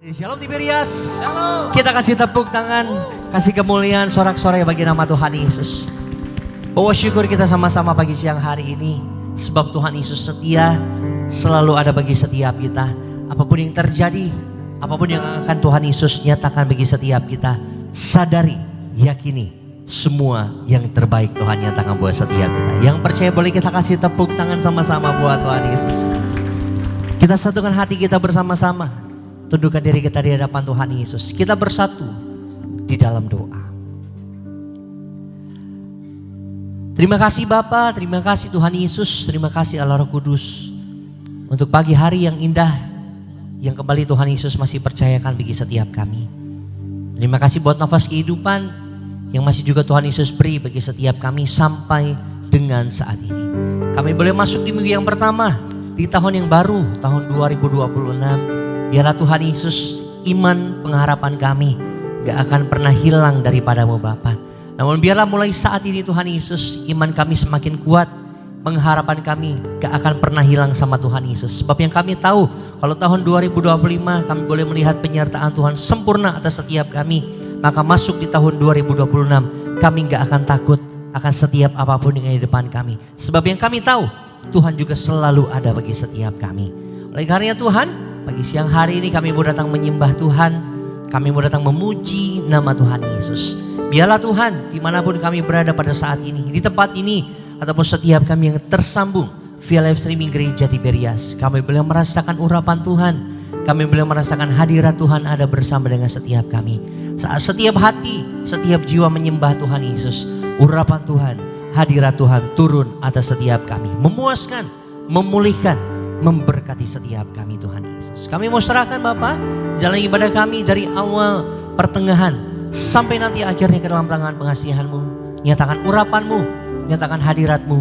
Shalom Tiberias. Shalom. Kita kasih tepuk tangan, kasih kemuliaan sorak-sorai bagi nama Tuhan Yesus. Bawa syukur kita sama-sama pagi siang hari ini. Sebab Tuhan Yesus setia, selalu ada bagi setiap kita. Apapun yang terjadi, apapun yang akan Tuhan Yesus nyatakan bagi setiap kita, sadari, yakini, semua yang terbaik Tuhan nyatakan buat setiap kita. Yang percaya boleh kita kasih tepuk tangan sama-sama buat Tuhan Yesus. Kita satukan hati kita bersama-sama. Tundukkan diri kita di hadapan Tuhan Yesus. Kita bersatu di dalam doa. Terima kasih Bapa, terima kasih Tuhan Yesus, terima kasih Allah Roh Kudus. Untuk pagi hari yang indah yang kembali Tuhan Yesus masih percayakan bagi setiap kami. Terima kasih buat nafas kehidupan yang masih juga Tuhan Yesus beri bagi setiap kami sampai dengan saat ini. Kami boleh masuk di minggu yang pertama di tahun yang baru, tahun 2026. Biarlah Tuhan Yesus iman pengharapan kami gak akan pernah hilang daripadamu Bapa. Namun biarlah mulai saat ini Tuhan Yesus iman kami semakin kuat. Pengharapan kami gak akan pernah hilang sama Tuhan Yesus. Sebab yang kami tahu kalau tahun 2025 kami boleh melihat penyertaan Tuhan sempurna atas setiap kami. Maka masuk di tahun 2026 kami gak akan takut akan setiap apapun yang ada di depan kami. Sebab yang kami tahu Tuhan juga selalu ada bagi setiap kami. Oleh karena Tuhan, pagi siang hari ini kami mau datang menyembah Tuhan. Kami mau datang memuji nama Tuhan Yesus. Biarlah Tuhan dimanapun kami berada pada saat ini. Di tempat ini ataupun setiap kami yang tersambung via live streaming gereja Tiberias. Kami boleh merasakan urapan Tuhan. Kami boleh merasakan hadirat Tuhan ada bersama dengan setiap kami. Saat setiap hati, setiap jiwa menyembah Tuhan Yesus. Urapan Tuhan, hadirat Tuhan turun atas setiap kami. Memuaskan, memulihkan, memberkati setiap kami Tuhan Yesus. Kami mau serahkan Bapa jalan ibadah kami dari awal pertengahan sampai nanti akhirnya ke dalam tangan pengasihan-Mu. Nyatakan urapan-Mu, nyatakan hadirat-Mu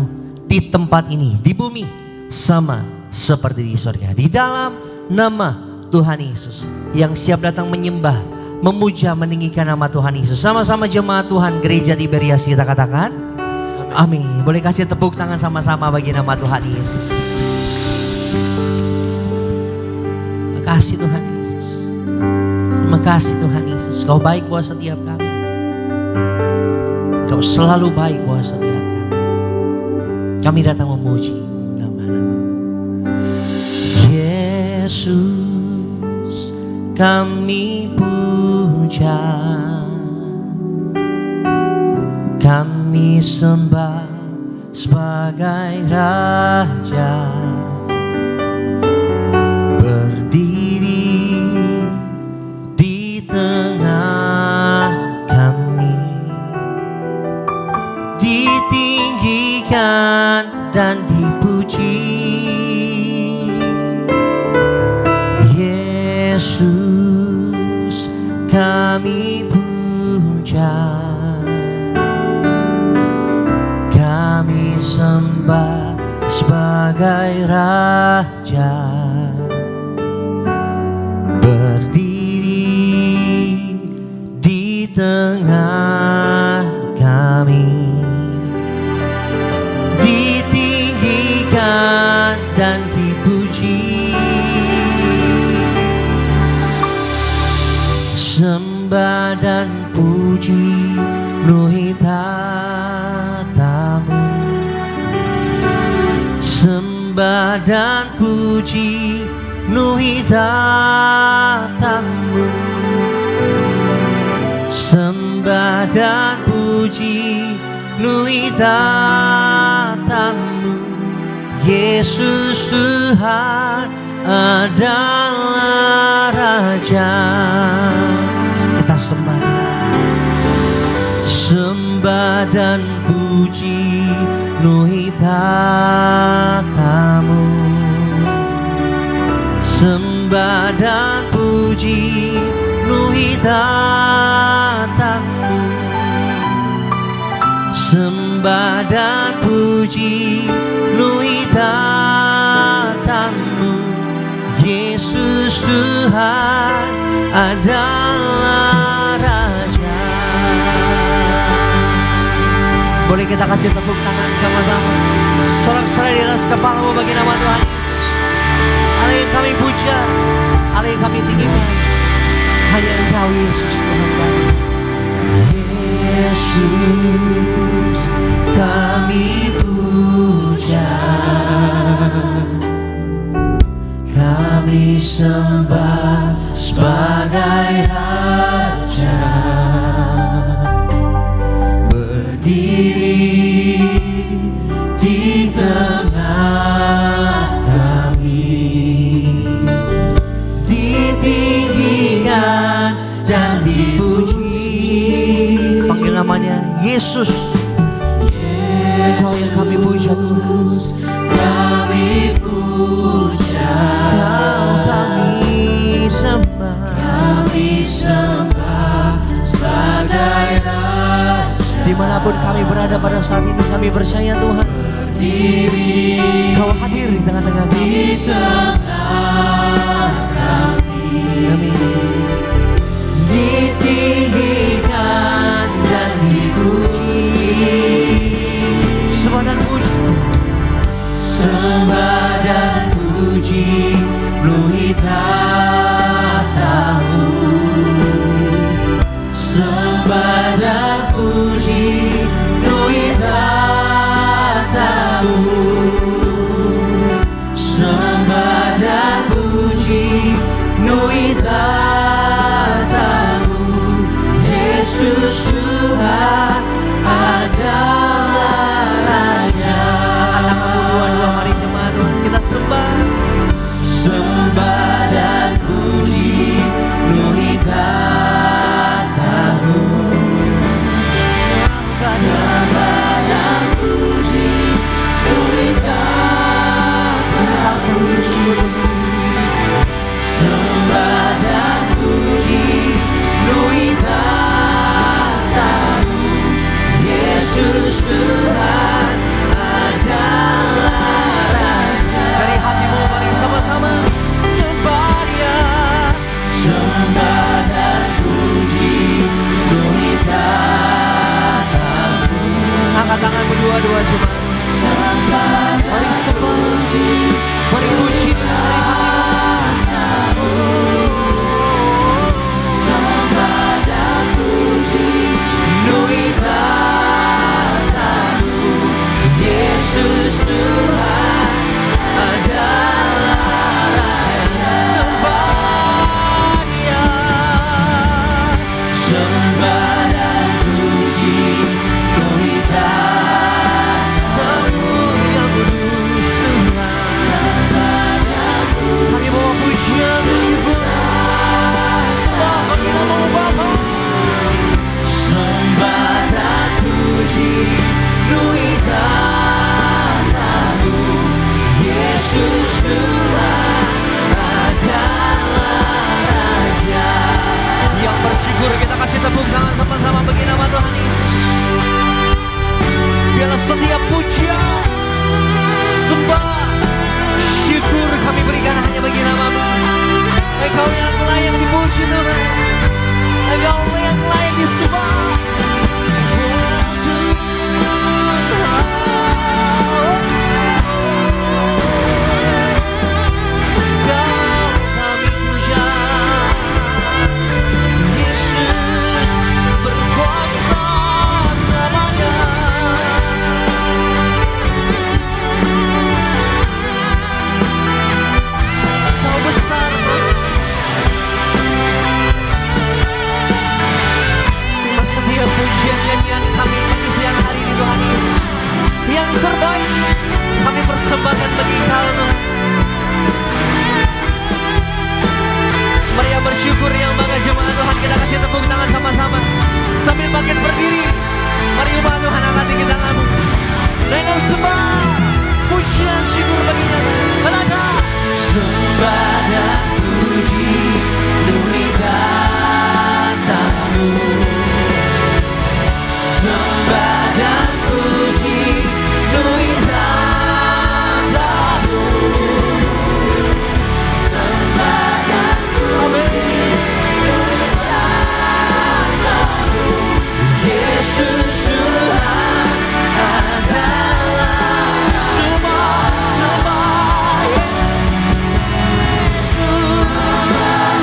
di tempat ini, di bumi sama seperti di surga. Di dalam nama Tuhan Yesus yang siap datang menyembah, memuja, meninggikan nama Tuhan Yesus. Sama-sama jemaat Tuhan gereja Tiberias kita katakan amin. Boleh kasih tepuk tangan sama-sama bagi nama Tuhan Yesus. Terima kasih Tuhan Yesus. Terima kasih Tuhan Yesus. Kau baik buat setiap kami. Kau selalu baik buat setiap kami. Kami datang memuji nama-Mu. Yesus kami puja. Kami sembah sebagai Raja. Dan dipuji Yesus kami puja, kami sembah sebagai Raja, berdiri di tengah kami. Dan dipuji, sembah dan puji penuhi tatamu. Sembah dan puji penuhi tatamu. Sembah dan puji penuhi tatamu. Yesus Tuhan adalah Raja. Kita sembah, sembah dan puji penuhi tatamu. Sembah dan puji penuhi tatamu. Sembah dan puji penuhi tatamu. Yesus Tuhan adalah Raja. Boleh kita kasih tepuk tangan sama-sama. Sorak-sorai di atas kepala-Mu bagi nama Tuhan Yesus. Allah yang kami puja, Allah yang kami tinggikan. Engkau Yesus Tuhan kami. Yesus kami puja, kami sembah sebagai Raja, berdiri di tengah kami, ditinggikan dan dipuji. Panggil namanya Yesus. Engkau yang kami puja Tuhan. Kami puja, Kau kami sembah. kami sembah sebagai Raja, Dimanapun kami berada pada saat ini, kami percaya Tuhan, berdiri Kau hadir di tengah-tengah kami. di tengah kami, Amin. ditinggikan dan dipuji. Sembah dan puji, Sembah dan puji penuhi tatamu. Sembah dan puji penuhi tatamu. Sembah dan puji penuhi tatamu. Yesus Tuhan adalah Raja. angkat tanganmu dua-dua, mari jemaat Tuhan kita sembah. Sembah dan puji penuhi tatamu. Sembah dan puji penuhi tatamu. Sembah dan puji penuhi tatamu. Yesus Tuhan adalah Raja. Dari hatimu mari sama-sama sembah Dia. Sembah dan puji penuhi tatamu. Angkat tanganmu dua-dua jemaat. Sembah Mari sembah, mari puji dari hatimu. Sembah dan puji penuhi tatamu. Yesus Tuhan adalah Raja. Sembah Dia. Sembah dan puji penuhi Kamu yang kudus Tuhan. Sembah dan Kami bawa pujian syukur. Sembah bagi namamu Bapa. Sembah dan puji penuhi tatamu. Yesus Tuhan adalah Raja. Yang bersyukur kita kasih tepuk tangan sama-sama bagi nama Tuhan Yesus. Biarlah setiap pujian, sembah, syukur kami berikan hanya bagi nama-Mu. Engkau yang layak dipuji Tuhan. Engkau yang layak disembah. Engkau kami puja. Yesus berkuasa selamanya. Kau besar Tuhan. Terima setiap pujian nyanyian kami di siang hari ini Tuhan Yesus. Yang terbaik kami persembahkan bagi Kau Tuhan. Mari yang bersyukur yang bangga jemaat Tuhan, kita kasih tepuk tangan sama-sama sambil bangkit berdiri. Mari ubah Tuhan angkat tinggi tanganmu dengan sembah pujian syukur bagi nama Raja. Sembah dan puji penuhi tatamu. Sembah dan puji penuhi tatamu. Sembah dan puji penuhi tatamu. Yesus Tuhan adalah sembah, sembah, sembah.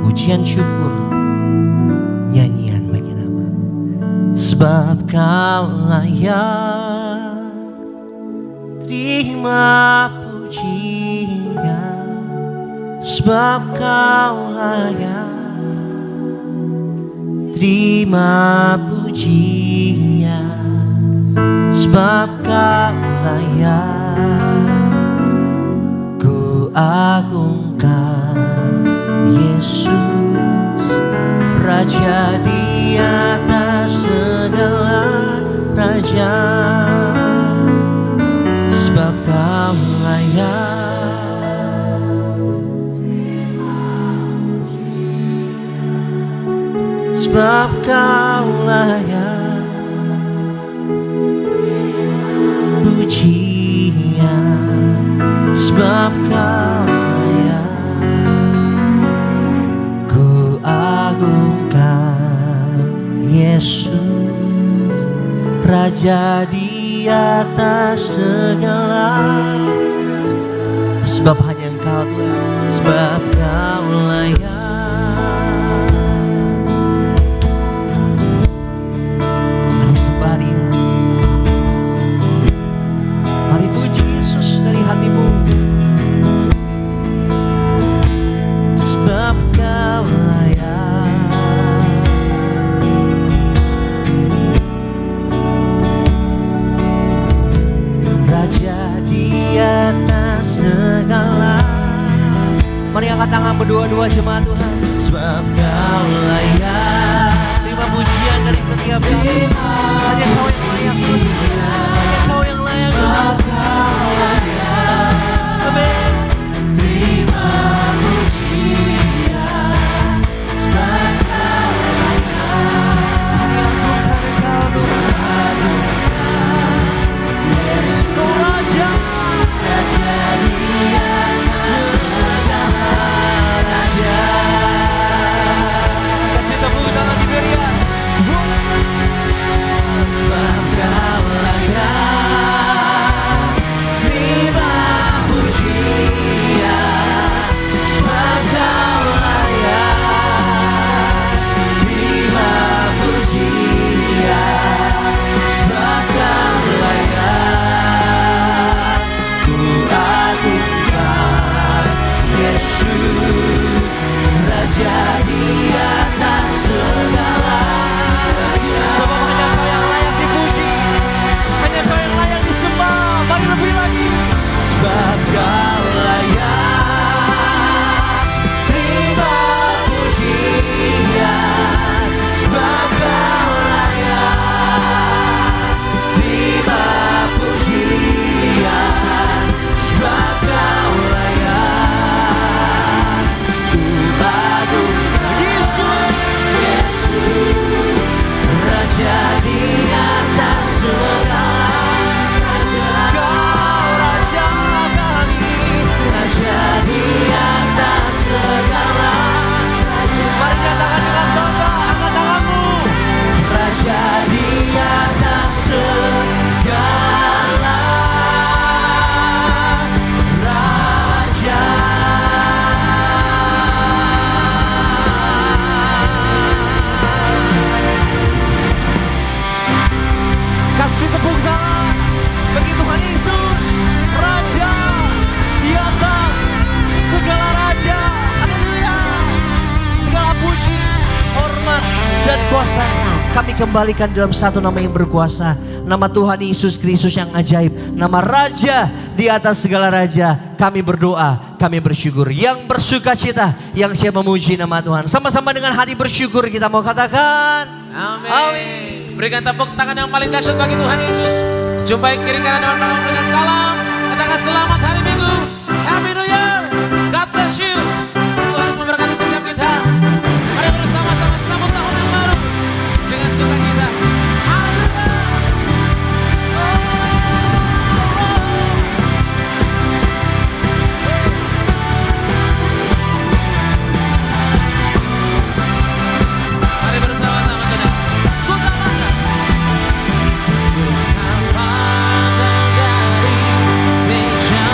pujian syukur, nyanyian bagi nama. Sebab Kau layak terima pujian, sebab Kau layak terima pujian, sebab Kau layak ku agungkan. Yesus, Raja di atas segala raja, sebab Kau layak sebab Kau layak pujian, sebab Kau layak ku agungkan. Yesus, Raja di atas segala, sebab hanya Engkau Tuhan, sebab Kau layak. Mari sembah Dia, mari puji Yesus dari hatimu, sebab Kau layak. Raja di atas segala. Mari angkat tangan berdua-dua jemaat Tuhan. Sebab Kau layak terima pujian dari setiap kami. Hanya Kau yang layak Tuhan. Hanya Kau yang layak Tuhan. Amin. Terima pujian, sebab Kau layak. Yesus, Raja di atas segala raja. Kasih tepuk tangan di berian. Sebab Kau layak terima pujian, sebab Kau layak terima pujian, sebab Kau layak ku agungkan. Yesus, Raja di atas segala raja. Sebab hanya Kau yang layak dipuji, hanya Kau yang layak disembah. Mari lebih lagi. Sebab Kau layak terima pujian, sebab Kau layak terima pujian, sebab Kau layak ku agungkan. Yesus, Raja di atas segala raja. Kau Raja kami, Raja di atas segala raja. Mari katakan dengan bangga, angkat tanganmu. Raja di atas segala raja. Kasih tepuk tangan bagi Tuhan Yesus, Raja di atas segala raja. Haleluya. Segala puji, hormat, dan kuasa kami kembalikan dalam satu nama yang berkuasa, nama Tuhan Yesus Kristus yang ajaib, nama Raja di atas segala raja. Kami berdoa, kami bersyukur, yang bersuka cita, yang siap memuji nama Tuhan. Sama-sama dengan hati bersyukur kita mau katakan Amin. Amin. Berikan tepuk tangan yang paling dahsyat bagi Tuhan Yesus. Jumpai kiri kanan depan belakang, berikan salam. Katakan selamat hari Minggu. Happy New Year. God bless you. Tuhan Yesus memberkati setiap kita. Mari bersama-sama sambut tahun yang baru dengan sukacita. Haleluya. Mari bersama-sama saudara. Buka mata. Buka pandang dari meja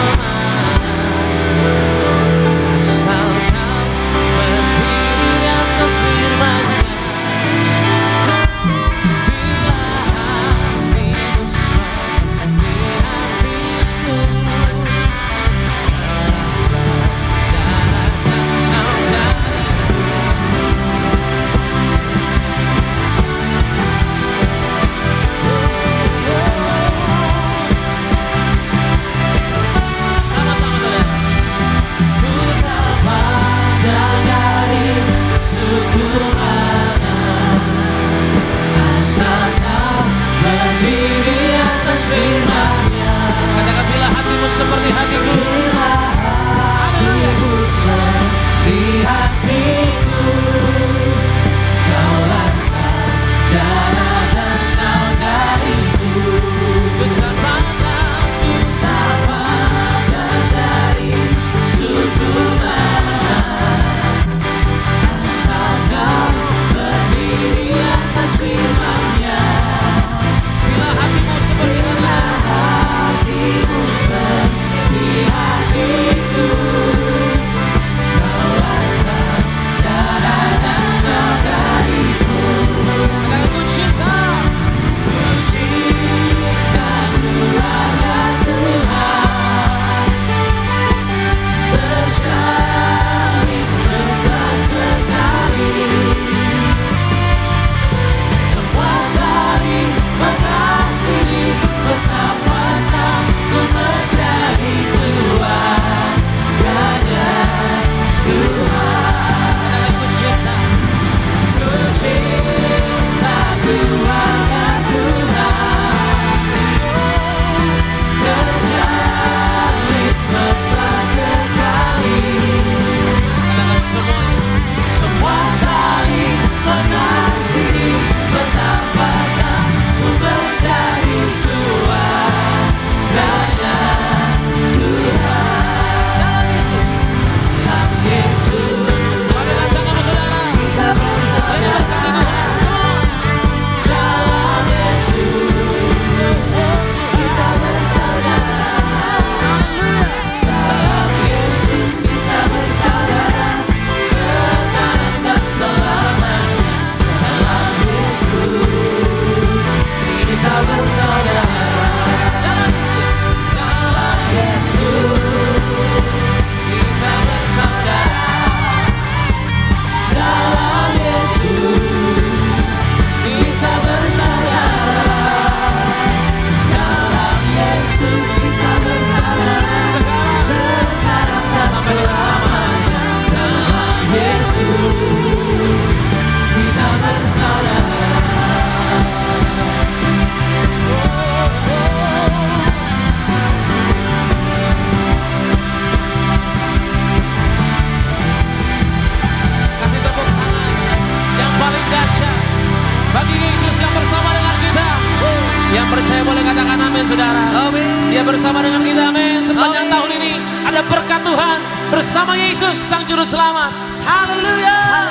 percaya boleh katakan amin saudara. Dia bersama dengan kita, amin. Sepanjang tahun ini ada berkat Tuhan bersama Yesus Sang Juru Selamat. Haleluya.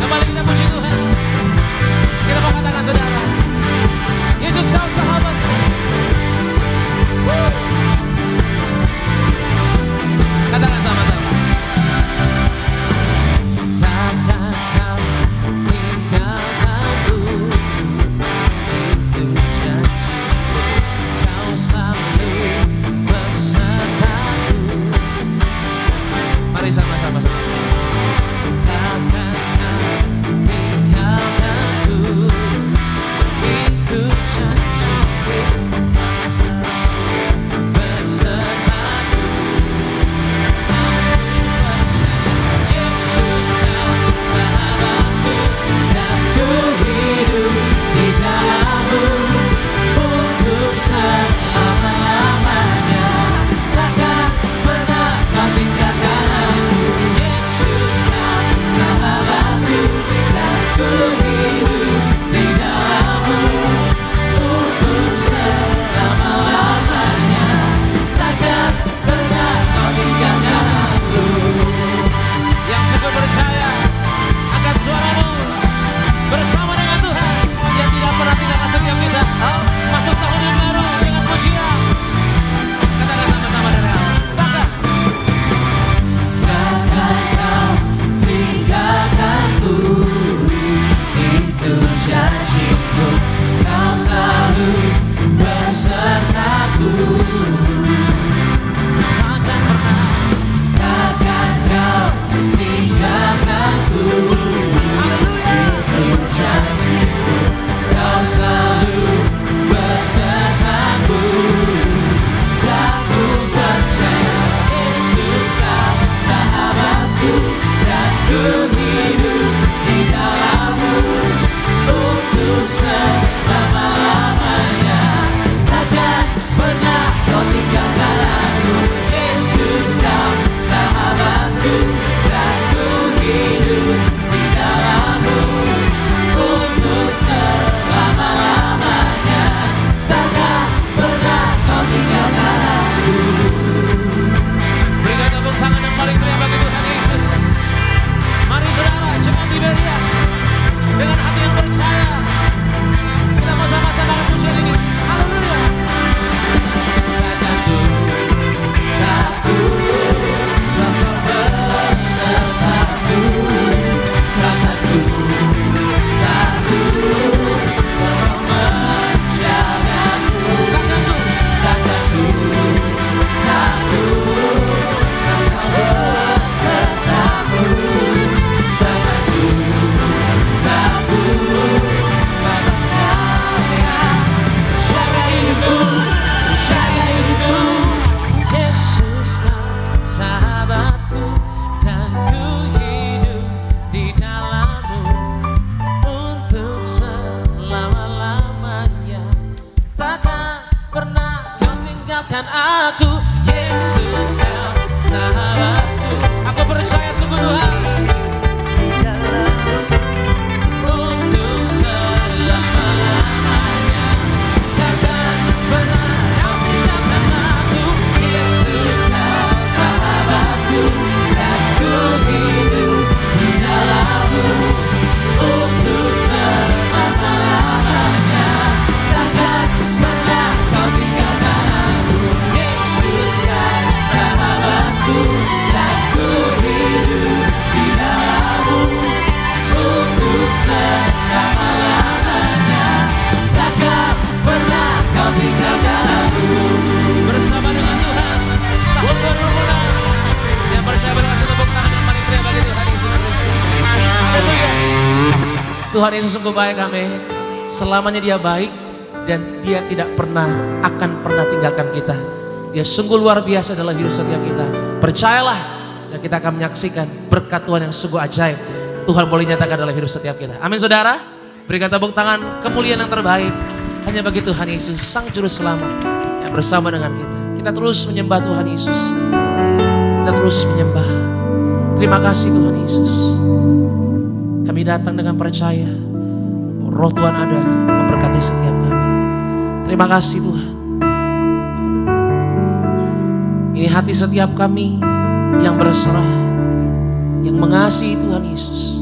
Kembali kita puji Tuhan. Kita mau katakan saudara, Yesus kau sahabatku. Katakan sama-sama. Takkan kau tinggalkanku, itu janji kau selalu besertaku. Mari sama-sama. Takkan kau tinggalkanku, itu janji besertaku. Yesus kau sahabatku, dan ku hidup di dalam-Mu untuk selama-lamanya. Takkan pernah kau tinggalkan aku. Yesus kau sahabatku, dan ku hidup di dalam-Mu untuk selama-lamanya. Takkan pernah kau tinggalkan aku. Yang sungguh percaya akan suara-Mu bersama dengan Tuhan yang tidak pernah tinggalkan setiap kita. Masuk tahun yang baru dengan pujian. Katakan sama-sama dari awal. Takkan kau tinggalkanku, itu janji-Mu, kau selalu besertaku. Takkan pernah, takkan kau tinggalkanku. Itu janji-Mu, kau selalu besertaku. Dan ku percaya Yesus kau sahabatku, dan ku hidup di dalam-Mu untuk selama-lamanya. Takkan pernah kau tinggalkan aku. Yesus kau sahabatku, dan ku hidup di dalam-Mu untuk selama-lamanya. Takkan pernah kau tinggalkan aku. Berikan tepuk tangan yang paling meriah bagi Tuhan Yesus. Mari saudara, jemaat Tiberias, dengan hati yang percaya, kita mau sama-sama akan pujian ini. Haleluya. Takkanku takut, Kau besertaku. Takkanku takut, Kau menjagaku. Takkanku takut, Kau besertaku. Takkanku takut, jaga hidupmu, jaga hidupmu. Yesus kau sahabatku, dan ku hidup di dalam-Mu untuk selama-lamanya. Takkan pernah kau tinggalkan aku. Yesus kau sahabatku. Aku percaya sungguh Tuhan. Untuk selama-lamanya. Takkan pernah kau tinggalkan aku. Yesus kau sahabatku, dan ku hidup di dalam-Mu untuk selama-lamanya. Takkan pernah kau tinggalkan aku. Yesus kau sahabatku, dan ku hidup di dalam-Mu untuk selama-lamanya. Takkan pernah kau tinggalkan aku. Bersama dengan Tuhan, tahun berumuran. Yang percaya boleh kasih tepuk tangan yang paling meriah bagi Tuhan Yesus Kristus. Haleluya. Tuhan Yesus sungguh baik, amin. Selamanya Dia baik, dan Dia tidak pernah akan pernah tinggalkan kita. Dia sungguh luar biasa dalam hidup setiap kita. Percayalah, dan kita akan menyaksikan berkat Tuhan yang sungguh ajaib. Tuhan boleh nyatakan dalam hidup setiap kita. Amin saudara. Berikan tepuk tangan kemuliaan yang terbaik hanya bagi Tuhan Yesus, Sang Juru Selamat yang bersama dengan kita. Kita terus menyembah Tuhan Yesus. Kita terus menyembah. Terima kasih Tuhan Yesus. Kami datang dengan percaya Roh Tuhan ada memberkati setiap kami. Terima kasih Tuhan. Ini hati setiap kami yang berserah, yang mengasihi Tuhan Yesus.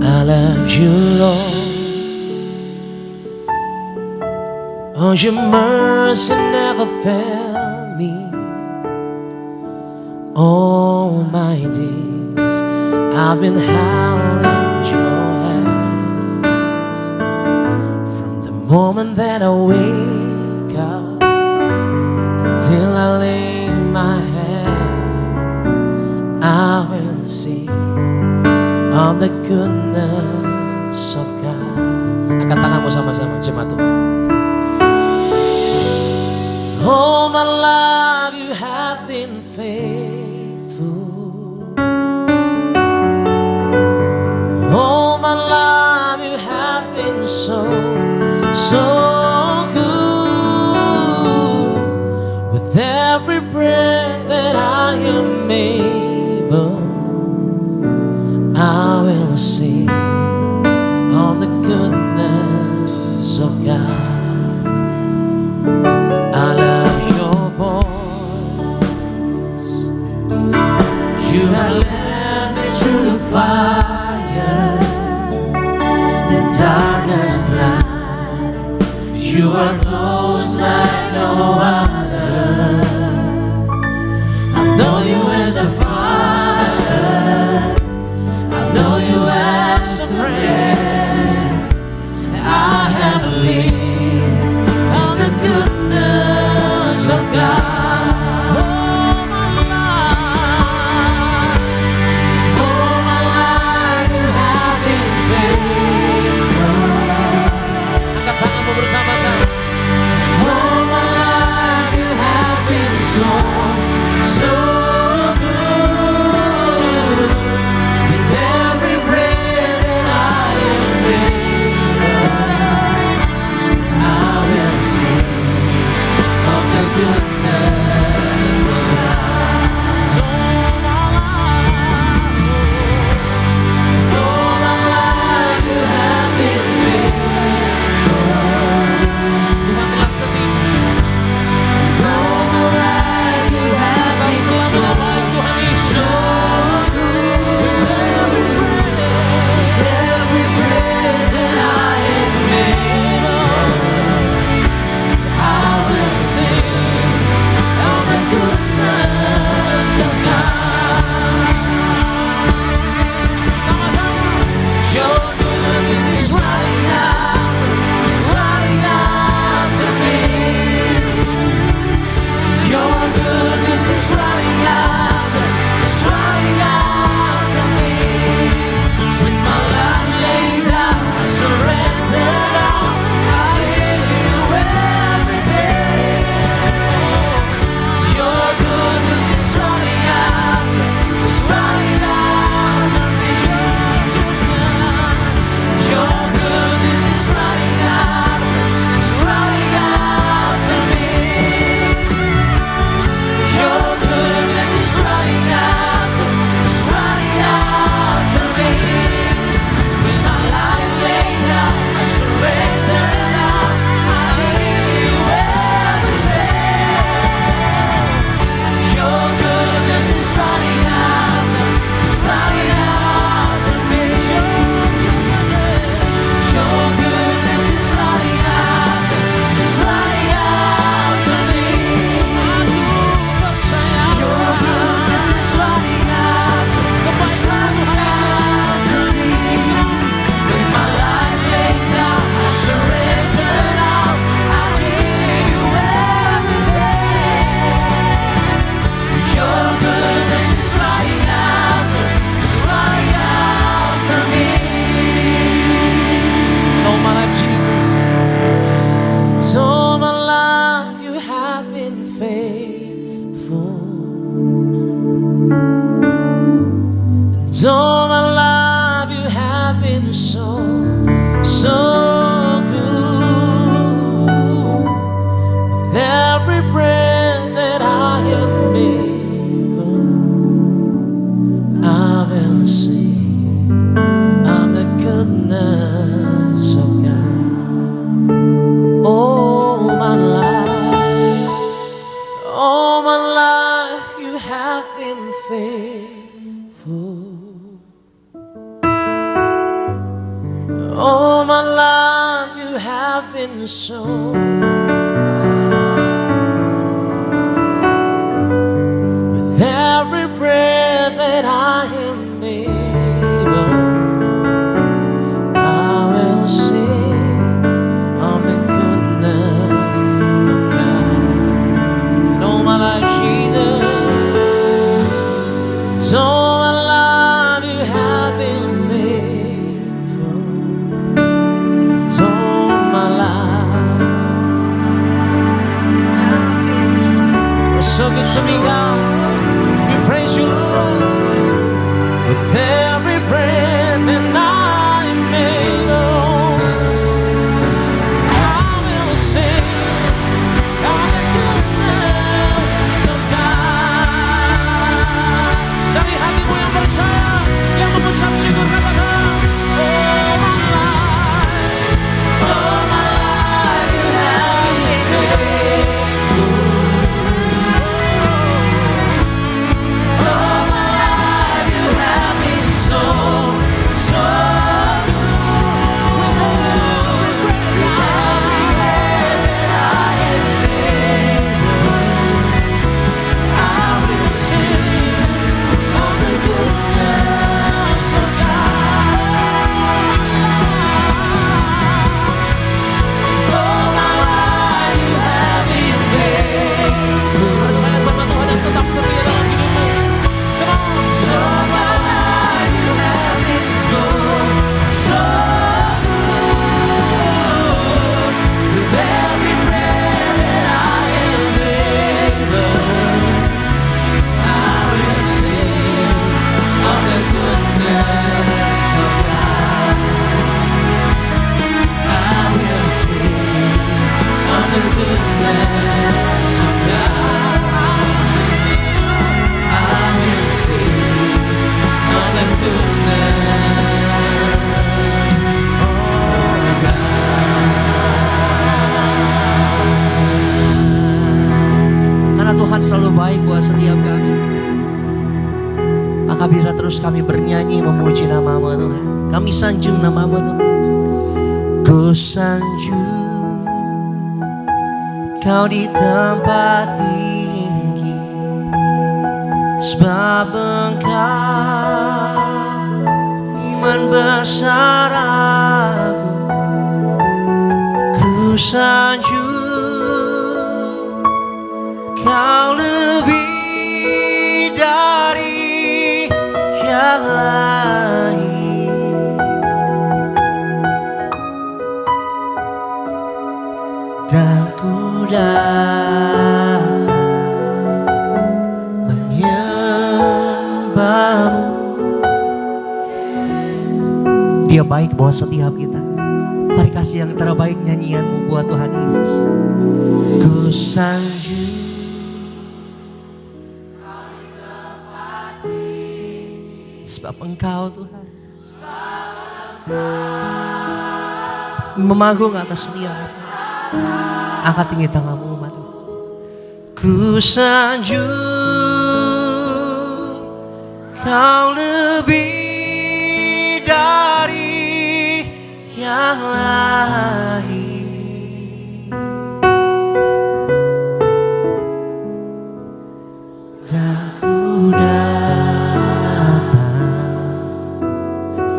I love you, Lord. Oh, your mercy never failed me. All my days I've been held in your hands. From the moment that I wake up till I lay my head, I will sing of the goodness of God. Angkat tanganmu sama-sama, jemaat Tuhan. All my life you have been faithful. All my life you have been so good. With every breath that I am able, I will sing of the goodness of God. I love your voice. You have led me through the fire, the darkest night. You are close like no other. I know you as a father. I know you as a friend. I have lived on the goodness of God. All my life you have been faithful. Angkat tanganmu bersama-sama. All my life you have been so good. With every breath that I am able, I will sing of the goodness of God. So all my life you have been faithful. Tuhan telah setia. All my life you have been so every breath that I am able, I will sing of the goodness of God. Sama-sama. Your goodness is running out to me. Your goodness is running out to me. With my life laid down, I surrender now. I give you everything. Your goodness is running out to me. Your goodness is running out to me. Your goodness is running out to me. With my life laid down, I surrender now. I give you everything. Your goodness is running out to me. Your goodness is running out to me. Your goodness is running out to me. With my life laid down, I surrender now. I give you everything. Your goodness is running out to me. All my life, Jesus. All my life you have been faithful. All my life you have been so good. With every breath that I am able, I will sing have been faithful. All my life you have been so. With every breath that I am able, I will sing of the goodness of God. And all my life, Jesus, all my life you have been faithful. All my life you're so good to me, God. We praise you, Lord. With every breath that I am able, I will sing of the goodness of God. Dari hatimu yang percaya, yang mengucap syukur, katakan, oh my life, all my life you have been faithful. All my life you have been so, so good. With every breath that I am able, I will sing of the goodness of God. All my life you have been faithful. Percaya sama Tuhan yang tetap setia dalam hidupmu. Come on. All my life you have been so, so good. With every breath that I am able, I will sing of the goodness of God. I will sing of the goodness of God. I will sing to you. I will sing of the goodness of God. Karena Tuhan selalu baik buat setiap kami, maka biarlah terus kami bernyanyi memuji nama-Mu Tuhan. Kami sanjung nama-Mu Tuhan. Ku sanjung Kau di tempat tinggi, sebab Engkau iman besar aku. Ku sanjung Kau lebih dari yang lain. Dan ku datang menyembah-Mu. Dia baik buat setiap kita. Mari kasih yang terbaik nyanyian-Mu buat Tuhan Yesus. Ku sanjung sebab Engkau Tuhan memagung atas setiap kita. Angkat tinggi tanganmu umat Tuhan. Ku sanjung Kau lebih dari yang lain. Dan ku datang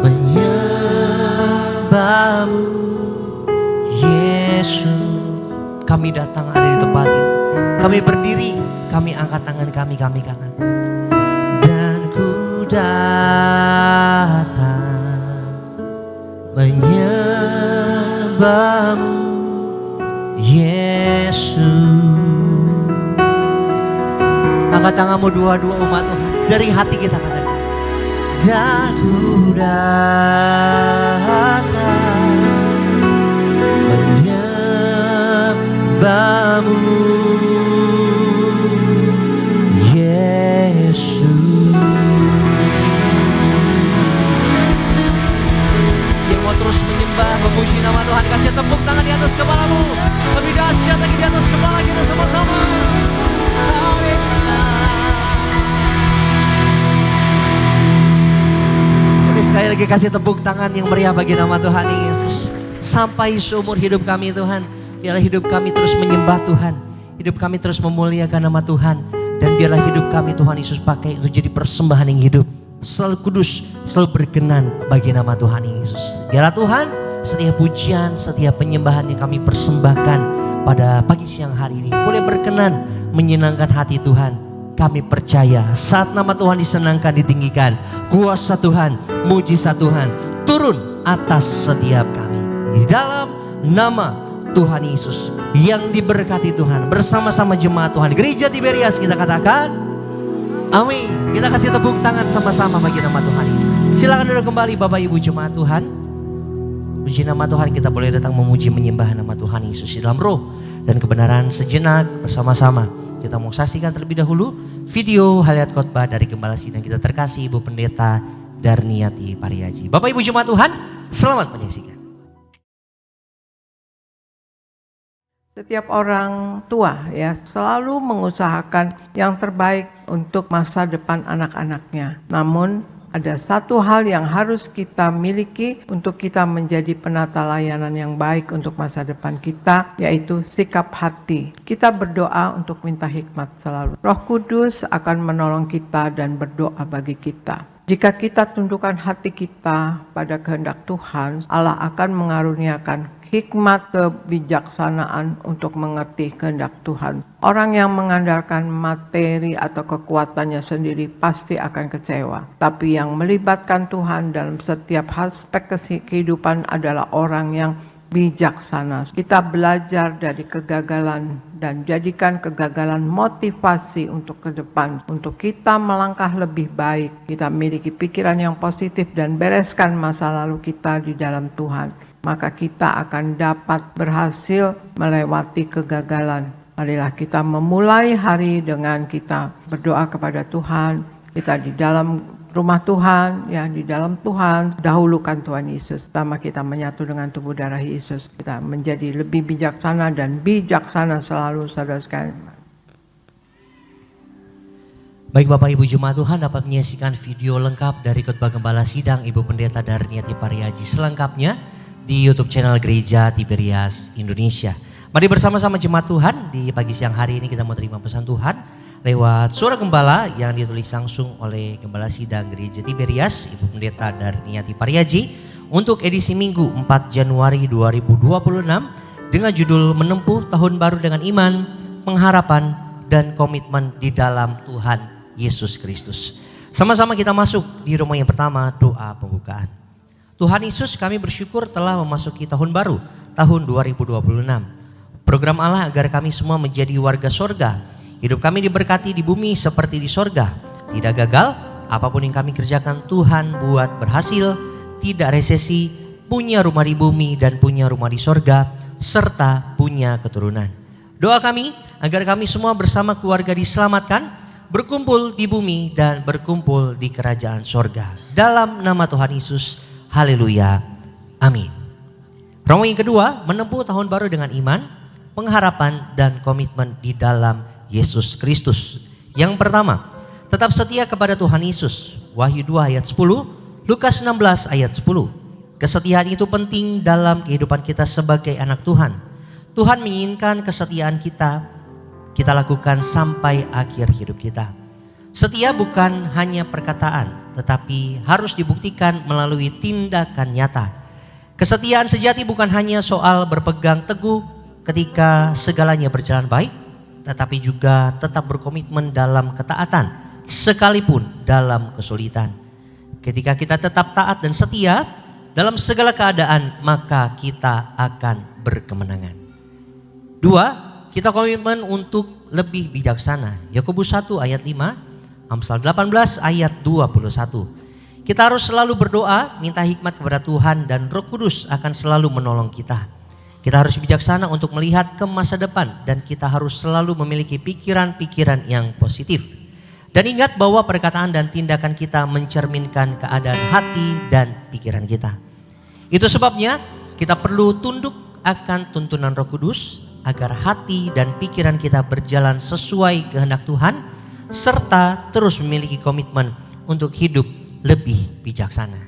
menyembah-Mu Yesus. Kami datang ada di tempat ini. Kami berdiri, kami angkat tangan kami katakan. Dan ku datang menyembah-Mu Yesus. Angkat tanganmu dua-dua umat Tuhan. Dari hati kita katakan. Dan ku datang menyembah-Mu Yesus. Yang mau terus menyembah, memuji nama Tuhan, kasih tepuk tangan di atas kepalamu. Lebih dahsyat lagi di atas kepala kita sama-sama. Haleluya. Sekali lagi kasih tepuk tangan yang meriah bagi nama Tuhan Yesus. Sampai seumur hidup kami Tuhan, biarlah hidup kami terus menyembah Tuhan. Hidup kami terus memuliakan nama Tuhan. Dan biarlah hidup kami Tuhan Yesus pakai untuk jadi persembahan yang hidup. Selalu kudus, selalu berkenan bagi nama Tuhan Yesus. Biarlah Tuhan setiap pujian, setiap penyembahan yang kami persembahkan pada pagi siang hari ini boleh berkenan menyenangkan hati Tuhan. Kami percaya saat nama Tuhan disenangkan, ditinggikan, kuasa Tuhan, mujizat Tuhan turun atas setiap kami. Di dalam nama Tuhan Yesus yang diberkati Tuhan, bersama-sama jemaat Tuhan Gereja Tiberias kita katakan amin. Kita kasih tepuk tangan sama-sama bagi nama Tuhan Yesus. Silakan duduk kembali Bapak Ibu jemaat Tuhan. Puji nama Tuhan, kita boleh datang memuji menyembah nama Tuhan Yesus di dalam roh dan kebenaran sejenak bersama-sama. Kita mau saksikan terlebih dahulu video haliat khotbah dari Gembala Sidang kita terkasih Ibu Pendeta Darniati Pariaji. Bapak Ibu jemaat Tuhan, selamat menyaksikan. Setiap orang tua ya selalu mengusahakan yang terbaik untuk masa depan anak-anaknya. Namun ada satu hal yang harus kita miliki untuk kita menjadi penata layanan yang baik untuk masa depan kita, yaitu sikap hati. Kita berdoa untuk minta hikmat selalu. Roh Kudus akan menolong kita dan berdoa bagi kita. Jika kita tundukkan hati kita pada kehendak Tuhan, Allah akan mengaruniakan hikmat kebijaksanaan untuk mengerti kehendak Tuhan. Orang yang mengandalkan materi atau kekuatannya sendiri pasti akan kecewa. Tapi yang melibatkan Tuhan dalam setiap aspek kehidupan adalah orang yang bijaksana. Kita belajar dari kegagalan dan jadikan kegagalan motivasi untuk ke depan. Untuk kita melangkah lebih baik. Kita memiliki pikiran yang positif dan bereskan masa lalu kita di dalam Tuhan. Maka kita akan dapat berhasil melewati kegagalan. Marilah kita memulai hari dengan kita berdoa kepada Tuhan. Kita di dalam rumah Tuhan, ya di dalam Tuhan, dahulukan Tuhan Yesus. Pertama kita menyatu dengan tubuh darah Yesus. Kita menjadi lebih bijaksana dan bijaksana selalu, saudara sekalian. Baik Bapak Ibu jemaat Tuhan, dapat menyaksikan video lengkap dari khotbah Gembala Sidang Ibu Pendeta Darniati Pariaji selengkapnya di YouTube channel Gereja Tiberias Indonesia. Mari bersama-sama jemaat Tuhan, di pagi siang hari ini kita mau terima pesan Tuhan lewat suara gembala yang ditulis langsung oleh Gembala Sidang Gereja Tiberias Ibu Pendeta Darniati Pariaji untuk edisi Minggu 4 Januari 2026 dengan judul Menempuh Tahun Baru dengan Iman, Pengharapan dan Komitmen di dalam Tuhan Yesus Kristus. Sama-sama kita masuk di rumah yang pertama, doa pembukaan. Tuhan Yesus, kami bersyukur telah memasuki tahun baru, tahun 2026. Program Allah agar kami semua menjadi warga sorga. Hidup kami diberkati di bumi seperti di sorga. Tidak gagal, apapun yang kami kerjakan Tuhan buat berhasil. Tidak resesi, punya rumah di bumi dan punya rumah di sorga, serta punya keturunan. Doa kami agar kami semua bersama keluarga diselamatkan, berkumpul di bumi dan berkumpul di kerajaan sorga. Dalam nama Tuhan Yesus, haleluya, amin. Romo yang kedua, menempuh tahun baru dengan iman, pengharapan dan komitmen di dalam Yesus Kristus. Yang pertama, tetap setia kepada Tuhan Yesus. Wahyu 2 ayat 10, Lukas 16 ayat 10. Kesetiaan itu penting dalam kehidupan kita sebagai anak Tuhan. Tuhan menginginkan kesetiaan kita lakukan sampai akhir hidup kita. Setia bukan hanya perkataan, tetapi harus dibuktikan melalui tindakan nyata. Kesetiaan sejati bukan hanya soal berpegang teguh ketika segalanya berjalan baik, tetapi juga tetap berkomitmen dalam ketaatan, sekalipun dalam kesulitan. Ketika kita tetap taat dan setia dalam segala keadaan, maka kita akan berkemenangan. 2, kita komitmen untuk lebih bijaksana. Yakobus 1 ayat 5, Amsal 18 ayat 21. Kita harus selalu berdoa, minta hikmat kepada Tuhan dan Roh Kudus akan selalu menolong kita. Kita harus bijaksana untuk melihat ke masa depan dan kita harus selalu memiliki pikiran-pikiran yang positif. Dan ingat bahwa perkataan dan tindakan kita mencerminkan keadaan hati dan pikiran kita. Itu sebabnya kita perlu tunduk akan tuntunan Roh Kudus agar hati dan pikiran kita berjalan sesuai kehendak Tuhan, serta terus memiliki komitmen untuk hidup lebih bijaksana.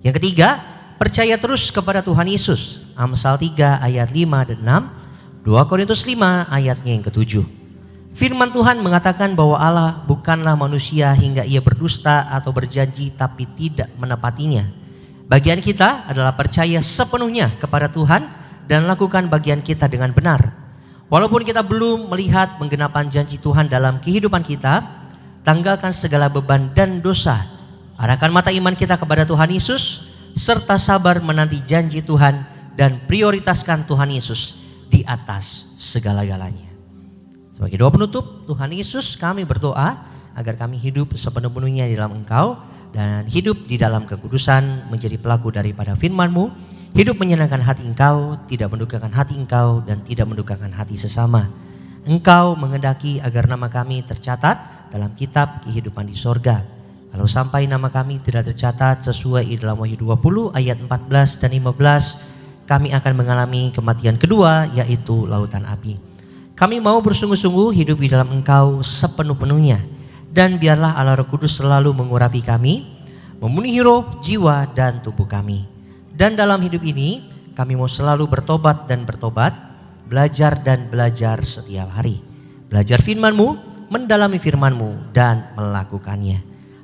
Yang ketiga, percaya terus kepada Tuhan Yesus. Amsal 3 ayat 5 dan 6, 2 Korintus 5 ayatnya yang ke-7. Firman Tuhan mengatakan bahwa Allah bukanlah manusia hingga ia berdusta atau berjanji tapi tidak menepatinya. Bagian kita adalah percaya sepenuhnya kepada Tuhan dan lakukan bagian kita dengan benar. Walaupun kita belum melihat penggenapan janji Tuhan dalam kehidupan kita, tanggalkan segala beban dan dosa. Arahkan mata iman kita kepada Tuhan Yesus, serta sabar menanti janji Tuhan dan prioritaskan Tuhan Yesus di atas segala-galanya. Sebagai doa penutup, Tuhan Yesus, kami berdoa agar kami hidup sepenuh-penuhnya di dalam Engkau dan hidup di dalam kekudusan, menjadi pelaku daripada firman-Mu, hidup menyenangkan hati Engkau, tidak mendukakan hati Engkau dan tidak mendukakan hati sesama. Engkau mengendaki agar nama kami tercatat dalam kitab kehidupan di sorga. Kalau sampai nama kami tidak tercatat sesuai dalam Wahyu 20 ayat 14 dan 15, kami akan mengalami kematian kedua, yaitu lautan api. Kami mau bersungguh-sungguh hidup di dalam Engkau sepenuh-penuhnya. Dan biarlah Allah Roh Kudus selalu mengurapi kami, memenuhi roh, jiwa, dan tubuh kami. Dan dalam hidup ini, kami mau selalu bertobat dan bertobat, belajar dan belajar setiap hari. Belajar firman-Mu, mendalami firman-Mu, dan melakukannya.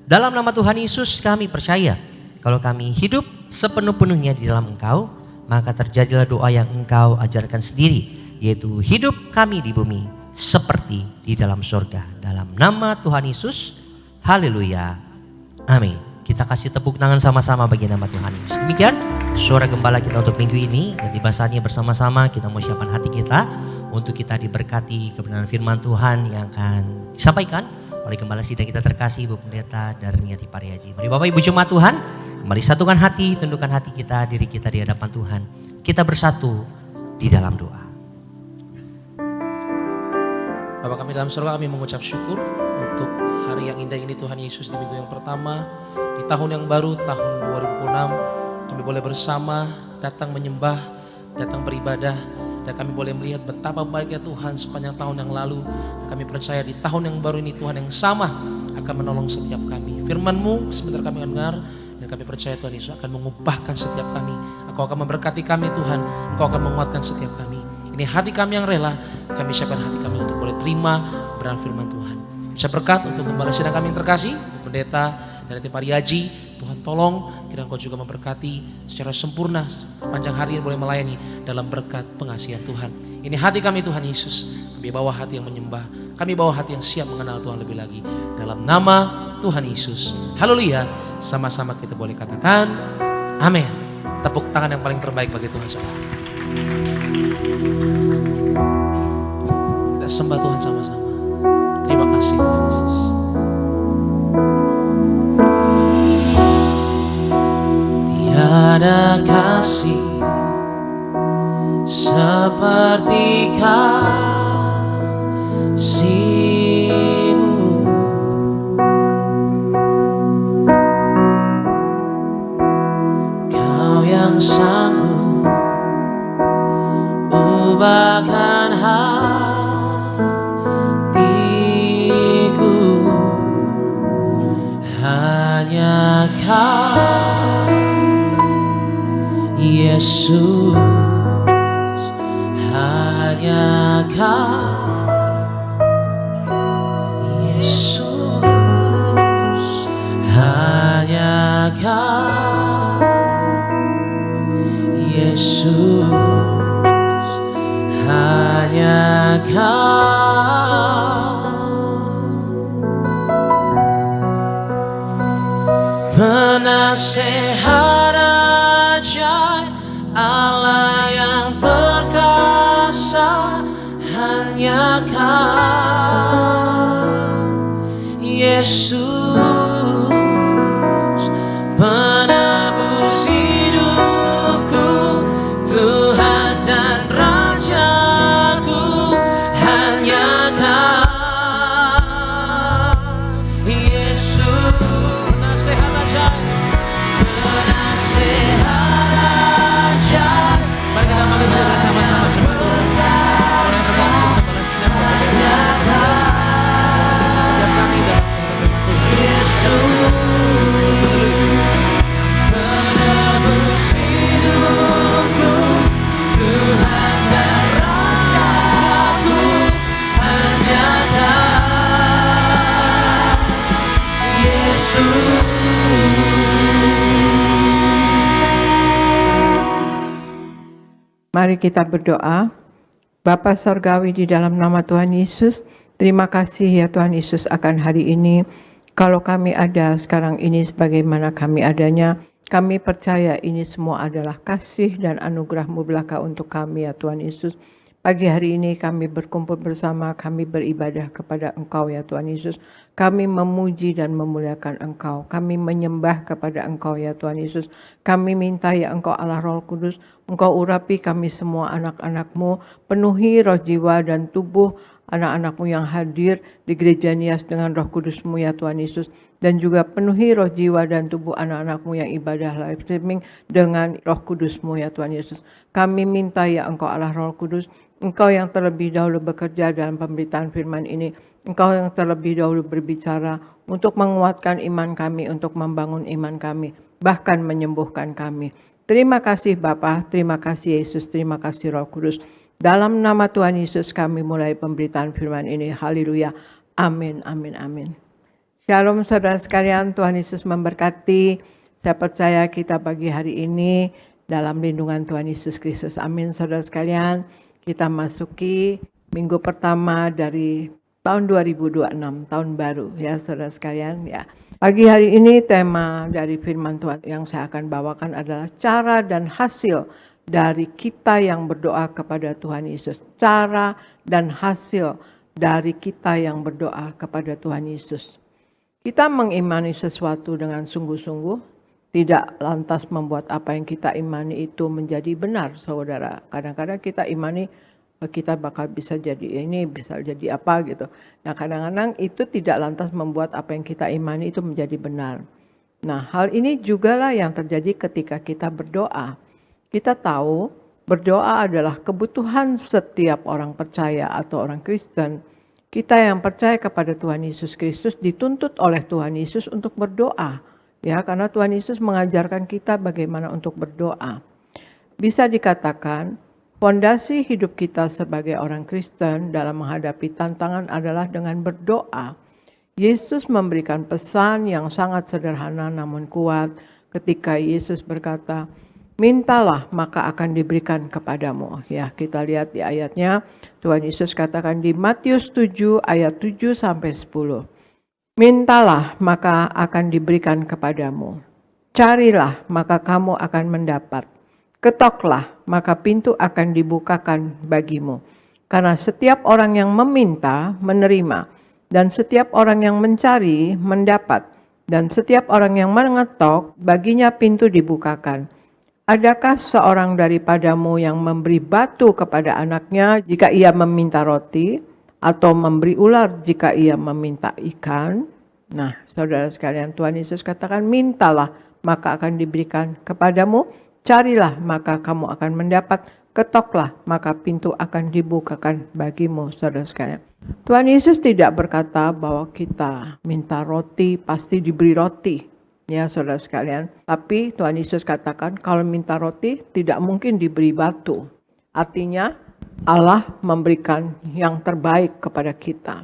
Dalam nama Tuhan Yesus kami percaya, kalau kami hidup sepenuh-penuhnya di dalam Engkau, maka terjadilah doa yang Engkau ajarkan sendiri, yaitu hidup kami di bumi seperti di dalam surga. Dalam nama Tuhan Yesus, haleluya, amin. Kita kasih tepuk tangan sama-sama bagi nama Tuhan Yesus. Demikian suara gembala kita untuk minggu ini, dan tiba saatnya bersama-sama kita mau siapkan hati kita untuk kita diberkati kebenaran firman Tuhan yang akan disampaikan oleh Gembala Sidang kita terkasih Ibu Pendeta Darniati Pariaji. Mari Bapak Ibu jemaat Tuhan, kembali satukan hati, tundukkan hati kita, diri kita di hadapan Tuhan. Kita bersatu di dalam doa. Bapa kami dalam surga, kami mengucap syukur untuk hari yang indah ini Tuhan Yesus, di minggu yang pertama, di tahun yang baru, tahun 2006. Kami boleh bersama datang menyembah, datang beribadah, dan kami boleh melihat betapa baiknya Tuhan sepanjang tahun yang lalu. Dan kami percaya di tahun yang baru ini Tuhan yang sama akan menolong setiap kami. Firman-Mu sebentar kami akan dengar, dan kami percaya Tuhan Yesus akan mengubahkan setiap kami. Engkau akan memberkati kami Tuhan, Engkau akan menguatkan setiap kami. Ini hati kami yang rela, kami siapkan hati kami untuk boleh terima kebenaran firman Tuhan. Saya berkat untuk Gembala Sidang kami yang terkasih, Ibu Pendeta Darniati Pariaji. Tuhan tolong kiranya Engkau juga memberkati secara sempurna panjang hari yang boleh melayani dalam berkat pengasihan Tuhan. Ini hati kami Tuhan Yesus, kami bawa hati yang menyembah, kami bawa hati yang siap mengenal Tuhan lebih lagi. Dalam nama Tuhan Yesus, haleluya. Sama-sama kita boleh katakan amin. Tepuk tangan yang paling terbaik bagi Tuhan saudara. Kita sembah Tuhan sama-sama. Terima kasih Tuhan Yesus. Tiada kasih seperti kasih-Mu. Kau yang sanggup ubahkan hatiku, hanya Kau Yesus, hanya Kau Yesus, hanya Kau Yesus, hanya Kau. Penasehat ajaib, Allah yang perkasa, hanya Kau Yesus, penebus hidupku, Tuhan dan Rajaku, hanya Kau Yesus. Penasehat ajaib, penasehat ajaib. Mari kita panggil dia bersama-sama jemaat Tuhan. Orang terkasih Gembala Sidang, setiap kami dalam firman Tuhan. Mari kita berdoa. Bapa Sorgawi, di dalam nama Tuhan Yesus, terima kasih ya Tuhan Yesus akan hari ini. Kalau kami ada sekarang ini sebagaimana kami adanya, kami percaya ini semua adalah kasih dan anugerah-Mu belaka untuk kami ya Tuhan Yesus. Pagi hari ini kami berkumpul bersama, kami beribadah kepada Engkau ya Tuhan Yesus. Kami memuji dan memuliakan Engkau. Kami menyembah kepada Engkau ya Tuhan Yesus. Kami minta ya Engkau Allah Roh Kudus, Engkau urapi kami semua anak-anak-Mu, penuhi roh jiwa dan tubuh anak-anak-Mu yang hadir di Gereja Nias dengan Roh Kudus-Mu ya Tuhan Yesus. Dan juga penuhi roh jiwa dan tubuh anak-anak-Mu yang ibadah live streaming dengan Roh Kudus-Mu ya Tuhan Yesus. Kami minta ya Engkau Allah Roh Kudus, Engkau yang terlebih dahulu bekerja dalam pemberitaan firman ini, Engkau yang terlebih dahulu berbicara untuk menguatkan iman kami, untuk membangun iman kami, bahkan menyembuhkan kami. Terima kasih Bapa, terima kasih Yesus, terima kasih Roh Kudus. Dalam nama Tuhan Yesus kami mulai pemberitaan firman ini. Haleluya. Amin, amin, amin. Shalom saudara sekalian, Tuhan Yesus memberkati. Saya percaya kita pagi hari ini dalam lindungan Tuhan Yesus Kristus. Amin saudara sekalian. Kita masuki minggu pertama dari tahun 2026, tahun baru ya saudara sekalian ya. Pagi hari ini tema dari firman Tuhan yang saya akan bawakan adalah cara dan hasil dari kita yang berdoa kepada Tuhan Yesus. Cara dan hasil dari kita yang berdoa kepada Tuhan Yesus. Kita mengimani sesuatu dengan sungguh-sungguh, tidak lantas membuat apa yang kita imani itu menjadi benar, saudara. Kadang-kadang kita imani kita bakal bisa jadi ini, bisa jadi apa gitu. Nah kadang-kadang itu tidak lantas membuat apa yang kita imani itu menjadi benar. Nah hal ini juga lah yang terjadi ketika kita berdoa. Kita tahu berdoa adalah kebutuhan setiap orang percaya atau orang Kristen. Kita yang percaya kepada Tuhan Yesus Kristus dituntut oleh Tuhan Yesus untuk berdoa. Ya, karena Tuhan Yesus mengajarkan kita bagaimana untuk berdoa. Bisa dikatakan, fondasi hidup kita sebagai orang Kristen dalam menghadapi tantangan adalah dengan berdoa. Yesus memberikan pesan yang sangat sederhana namun kuat ketika Yesus berkata, mintalah maka akan diberikan kepadamu. Ya, kita lihat di ayatnya, Tuhan Yesus katakan di Matius 7 ayat 7 sampai 10. Mintalah maka akan diberikan kepadamu. Carilah maka kamu akan mendapat. Ketoklah maka pintu akan dibukakan bagimu. Karena setiap orang yang meminta menerima, dan setiap orang yang mencari mendapat, dan setiap orang yang mengetok baginya pintu dibukakan. Adakah seorang daripadamu yang memberi batu kepada anaknya jika ia meminta roti, atau memberi ular jika ia meminta ikan? Nah, saudara sekalian, Tuhan Yesus katakan, mintalah maka akan diberikan kepadamu, carilah maka kamu akan mendapat, ketoklah maka pintu akan dibukakan bagimu, saudara sekalian. Tuhan Yesus tidak berkata bahwa kita minta roti pasti diberi roti. Ya saudara sekalian, tapi Tuhan Yesus katakan kalau minta roti tidak mungkin diberi batu. Artinya Allah memberikan yang terbaik kepada kita.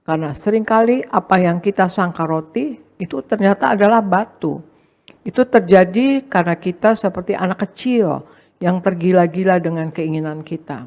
Karena seringkali apa yang kita sangka roti itu ternyata adalah batu. Itu terjadi karena kita seperti anak kecil yang tergila-gila dengan keinginan kita.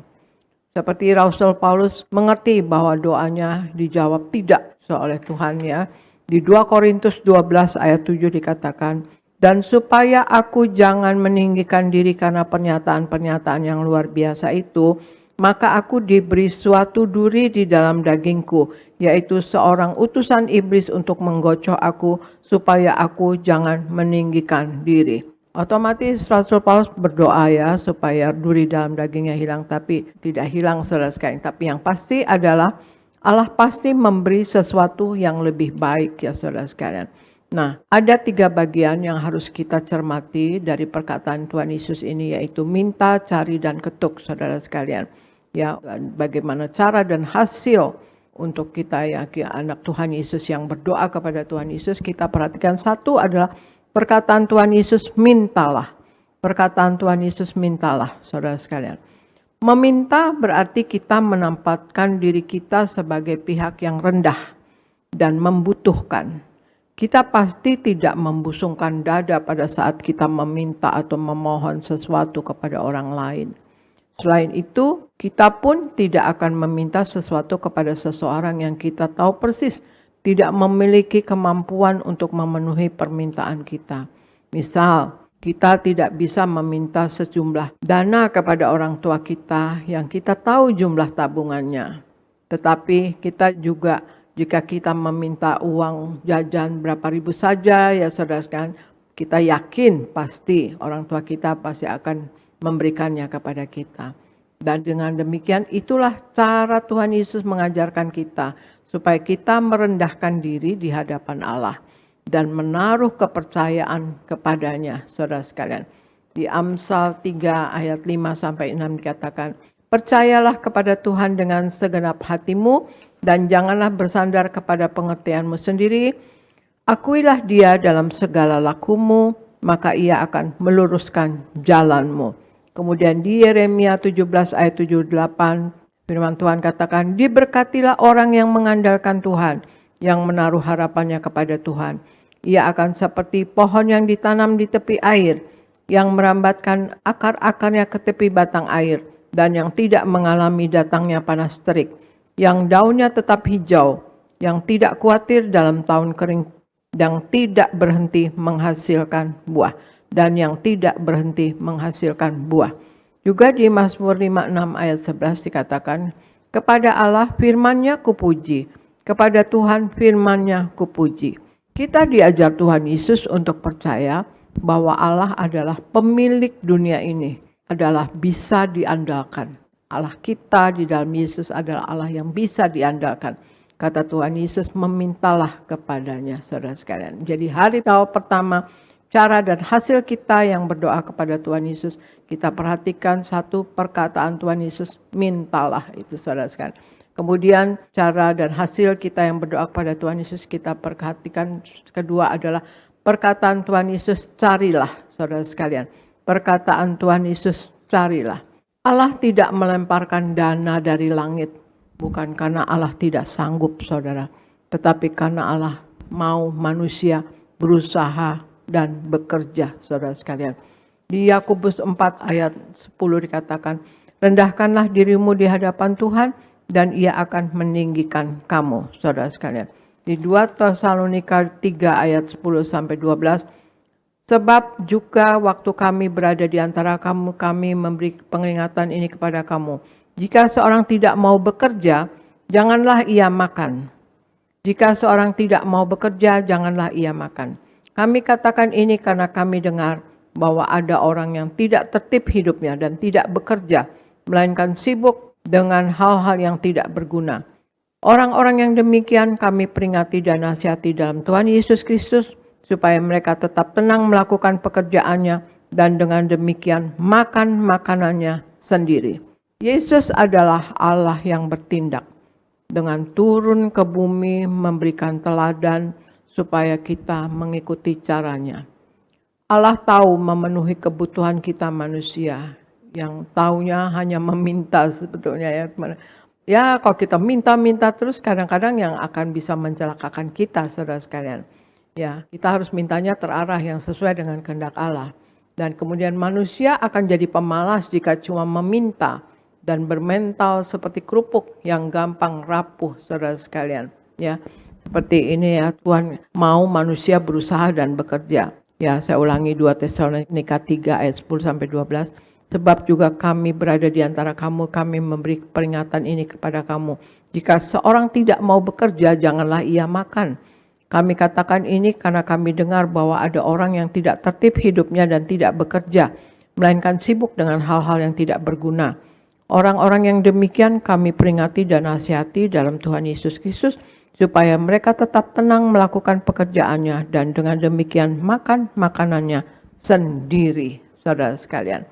Seperti Rasul Paulus mengerti bahwa doanya dijawab tidak oleh Tuhan ya. Di 2 Korintus 12 ayat 7 dikatakan, dan supaya aku jangan meninggikan diri karena pernyataan-pernyataan yang luar biasa itu, maka aku diberi suatu duri di dalam dagingku, yaitu seorang utusan iblis untuk menggocoh aku, supaya aku jangan meninggikan diri. Otomatis Rasul Paulus berdoa ya, supaya duri dalam dagingnya hilang, tapi tidak hilang saudara sekalian. Tapi yang pasti adalah Allah pasti memberi sesuatu yang lebih baik ya saudara sekalian. Nah, ada 3 bagian yang harus kita cermati dari perkataan Tuhan Yesus ini, yaitu minta, cari, dan ketuk saudara sekalian. Ya, bagaimana cara dan hasil untuk kita ya anak Tuhan Yesus yang berdoa kepada Tuhan Yesus, kita perhatikan satu adalah perkataan Tuhan Yesus, mintalah. Perkataan Tuhan Yesus, mintalah saudara sekalian. Meminta berarti kita menempatkan diri kita sebagai pihak yang rendah dan membutuhkan. Kita pasti tidak membusungkan dada pada saat kita meminta atau memohon sesuatu kepada orang lain. Selain itu, kita pun tidak akan meminta sesuatu kepada seseorang yang kita tahu persis tidak memiliki kemampuan untuk memenuhi permintaan kita. Misal, kita tidak bisa meminta sejumlah dana kepada orang tua kita yang kita tahu jumlah tabungannya. Tetapi kita juga, jika kita meminta uang jajan berapa ribu saja, ya saudara sekalian, kita yakin pasti orang tua kita pasti akan memberikannya kepada kita. Dan dengan demikian itulah cara Tuhan Yesus mengajarkan kita supaya kita merendahkan diri di hadapan Allah dan menaruh kepercayaan kepadanya, saudara sekalian. Di Amsal 3 ayat 5-6 dikatakan, percayalah kepada Tuhan dengan segenap hatimu dan janganlah bersandar kepada pengertianmu sendiri. Akuilah Dia dalam segala lakumu, maka Ia akan meluruskan jalanmu. Kemudian di Yeremia 17 ayat 7-8, firman Tuhan katakan, diberkatilah orang yang mengandalkan Tuhan, yang menaruh harapannya kepada Tuhan. Ia akan seperti pohon yang ditanam di tepi air, yang merambatkan akar-akarnya ke tepi batang air, dan yang tidak mengalami datangnya panas terik, yang daunnya tetap hijau, yang tidak khawatir dalam tahun kering, yang tidak berhenti menghasilkan buah, dan yang tidak berhenti menghasilkan buah. Juga di Mazmur 56 ayat 11 dikatakan, kepada Allah firman-Nya kupuji, kepada Tuhan firman-Nya kupuji. Kita diajar Tuhan Yesus untuk percaya bahwa Allah adalah pemilik dunia ini, adalah bisa diandalkan. Allah kita di dalam Yesus adalah Allah yang bisa diandalkan. Kata Tuhan Yesus, memintalah kepadanya, saudara sekalian. Jadi hari tahu pertama, cara dan hasil kita yang berdoa kepada Tuhan Yesus, kita perhatikan satu perkataan Tuhan Yesus, mintalah, itu saudara sekalian. Kemudian cara dan hasil kita yang berdoa kepada Tuhan Yesus, kita perhatikan kedua adalah perkataan Tuhan Yesus, carilah, saudara sekalian. Perkataan Tuhan Yesus, carilah. Allah tidak melemparkan dana dari langit, bukan karena Allah tidak sanggup, saudara, tetapi karena Allah mau manusia berusaha dan bekerja, saudara sekalian. Di Yakobus 4 ayat 10 dikatakan, rendahkanlah dirimu di hadapan Tuhan dan Ia akan meninggikan kamu, saudara sekalian. Di 2 Tesalonika 3 ayat 10-12, sebab juga waktu kami berada di antara kamu, kami memberi peringatan ini kepada kamu. Jika seorang tidak mau bekerja, janganlah ia makan. Jika seorang tidak mau bekerja, janganlah ia makan. Kami katakan ini karena kami dengar bahwa ada orang yang tidak tertib hidupnya dan tidak bekerja, melainkan sibuk dengan hal-hal yang tidak berguna. Orang-orang yang demikian kami peringati dan nasihati dalam Tuhan Yesus Kristus, supaya mereka tetap tenang melakukan pekerjaannya dan dengan demikian makan makanannya sendiri. Yesus adalah Allah yang bertindak dengan turun ke bumi memberikan teladan supaya kita mengikuti caranya. Allah tahu memenuhi kebutuhan kita manusia yang taunya hanya meminta sebetulnya ya. Ya kalau kita minta-minta terus kadang-kadang yang akan bisa mencelakakan kita, saudara sekalian. Ya, kita harus mintanya terarah yang sesuai dengan kehendak Allah. Dan kemudian manusia akan jadi pemalas jika cuma meminta dan bermental seperti kerupuk yang gampang rapuh, saudara sekalian. Ya, seperti ini ya, Tuhan mau manusia berusaha dan bekerja. Ya, saya ulangi 2 Tesalonika 3 ayat 10-12. Sebab juga kami berada di antara kamu, kami memberi peringatan ini kepada kamu. Jika seorang tidak mau bekerja, janganlah ia makan. Kami katakan ini karena kami dengar bahwa ada orang yang tidak tertib hidupnya dan tidak bekerja, melainkan sibuk dengan hal-hal yang tidak berguna. Orang-orang yang demikian kami peringati dan nasihati dalam Tuhan Yesus Kristus, supaya mereka tetap tenang melakukan pekerjaannya dan dengan demikian makan makanannya sendiri, saudara sekalian.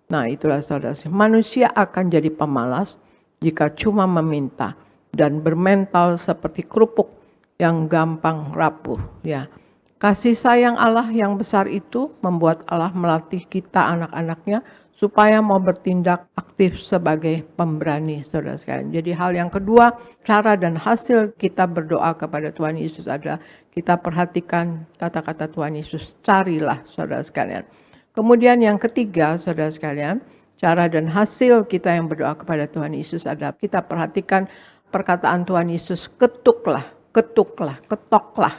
Nah itulah saudara, manusia akan jadi pemalas jika cuma meminta dan bermental seperti kerupuk yang gampang rapuh. Ya, kasih sayang Allah yang besar itu membuat Allah melatih kita anak-anaknya supaya mau bertindak aktif sebagai pemberani, saudara sekalian. Jadi hal yang kedua, cara dan hasil kita berdoa kepada Tuhan Yesus adalah kita perhatikan kata-kata Tuhan Yesus, carilah, saudara sekalian. Kemudian yang ketiga, saudara sekalian, Cara dan hasil kita yang berdoa kepada Tuhan Yesus adalah kita perhatikan perkataan Tuhan Yesus, ketoklah,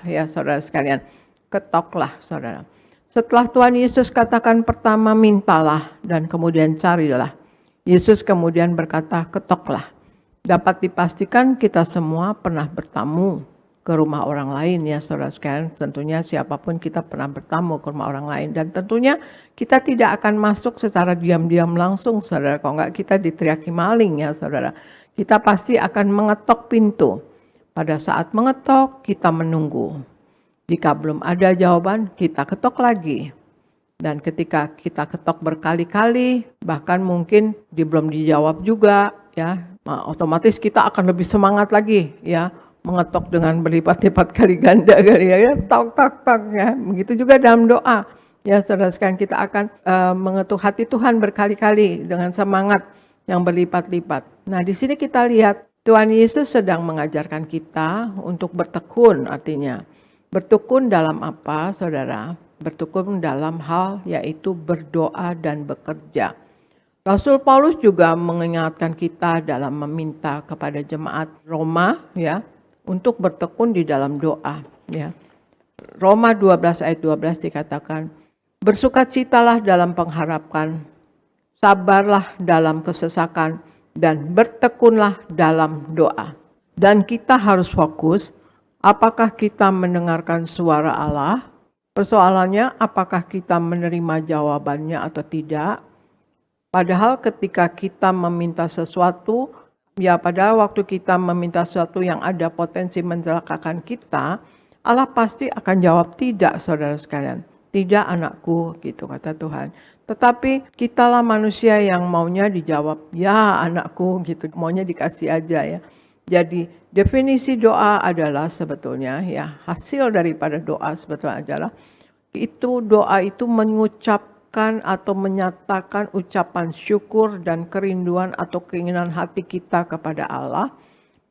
ya saudara sekalian. Ketoklah, saudara. Setelah Tuhan Yesus katakan pertama mintalah dan kemudian carilah, Yesus kemudian berkata ketoklah. Dapat dipastikan kita semua pernah bertamu ke rumah orang lain ya saudara sekalian. Tentunya siapapun kita pernah bertamu ke rumah orang lain. Dan tentunya kita tidak akan masuk secara diam-diam langsung saudara. Kalau enggak kita diteriaki maling ya saudara. Kita pasti akan mengetok pintu. Pada saat mengetok kita menunggu. Jika belum ada jawaban kita ketok lagi. Dan ketika kita ketok berkali-kali bahkan mungkin belum dijawab juga ya. Otomatis kita akan lebih semangat lagi ya. Mengetok dengan berlipat-lipat kali ganda kali ya, tok ya. Begitu juga dalam doa. Ya, saudara sekalian kita akan mengetuk hati Tuhan berkali-kali dengan semangat yang berlipat-lipat. Nah, di sini kita lihat Tuhan Yesus sedang mengajarkan kita untuk bertekun, artinya bertekun dalam apa, saudara? Bertekun dalam hal yaitu berdoa dan bekerja. Rasul Paulus juga mengingatkan kita dalam meminta kepada jemaat Roma ya, untuk bertekun di dalam doa ya. Roma 12 ayat 12 dikatakan, bersukacitalah dalam pengharapan, sabarlah dalam kesesakan, dan bertekunlah dalam doa. Dan kita harus fokus, apakah kita mendengarkan suara Allah? Persoalannya, apakah kita menerima jawabannya atau tidak? Padahal ketika kita meminta sesuatu, ya pada waktu kita meminta sesuatu yang ada potensi mencelakakan kita, Allah pasti akan jawab tidak saudara sekalian. Tidak anakku gitu kata Tuhan. Tetapi kitalah manusia yang maunya dijawab ya anakku gitu. Maunya dikasih aja ya. Jadi definisi doa adalah sebetulnya ya hasil daripada doa sebetulnya adalah doa itu mengucapkan atau menyatakan ucapan syukur dan kerinduan atau keinginan hati kita kepada Allah,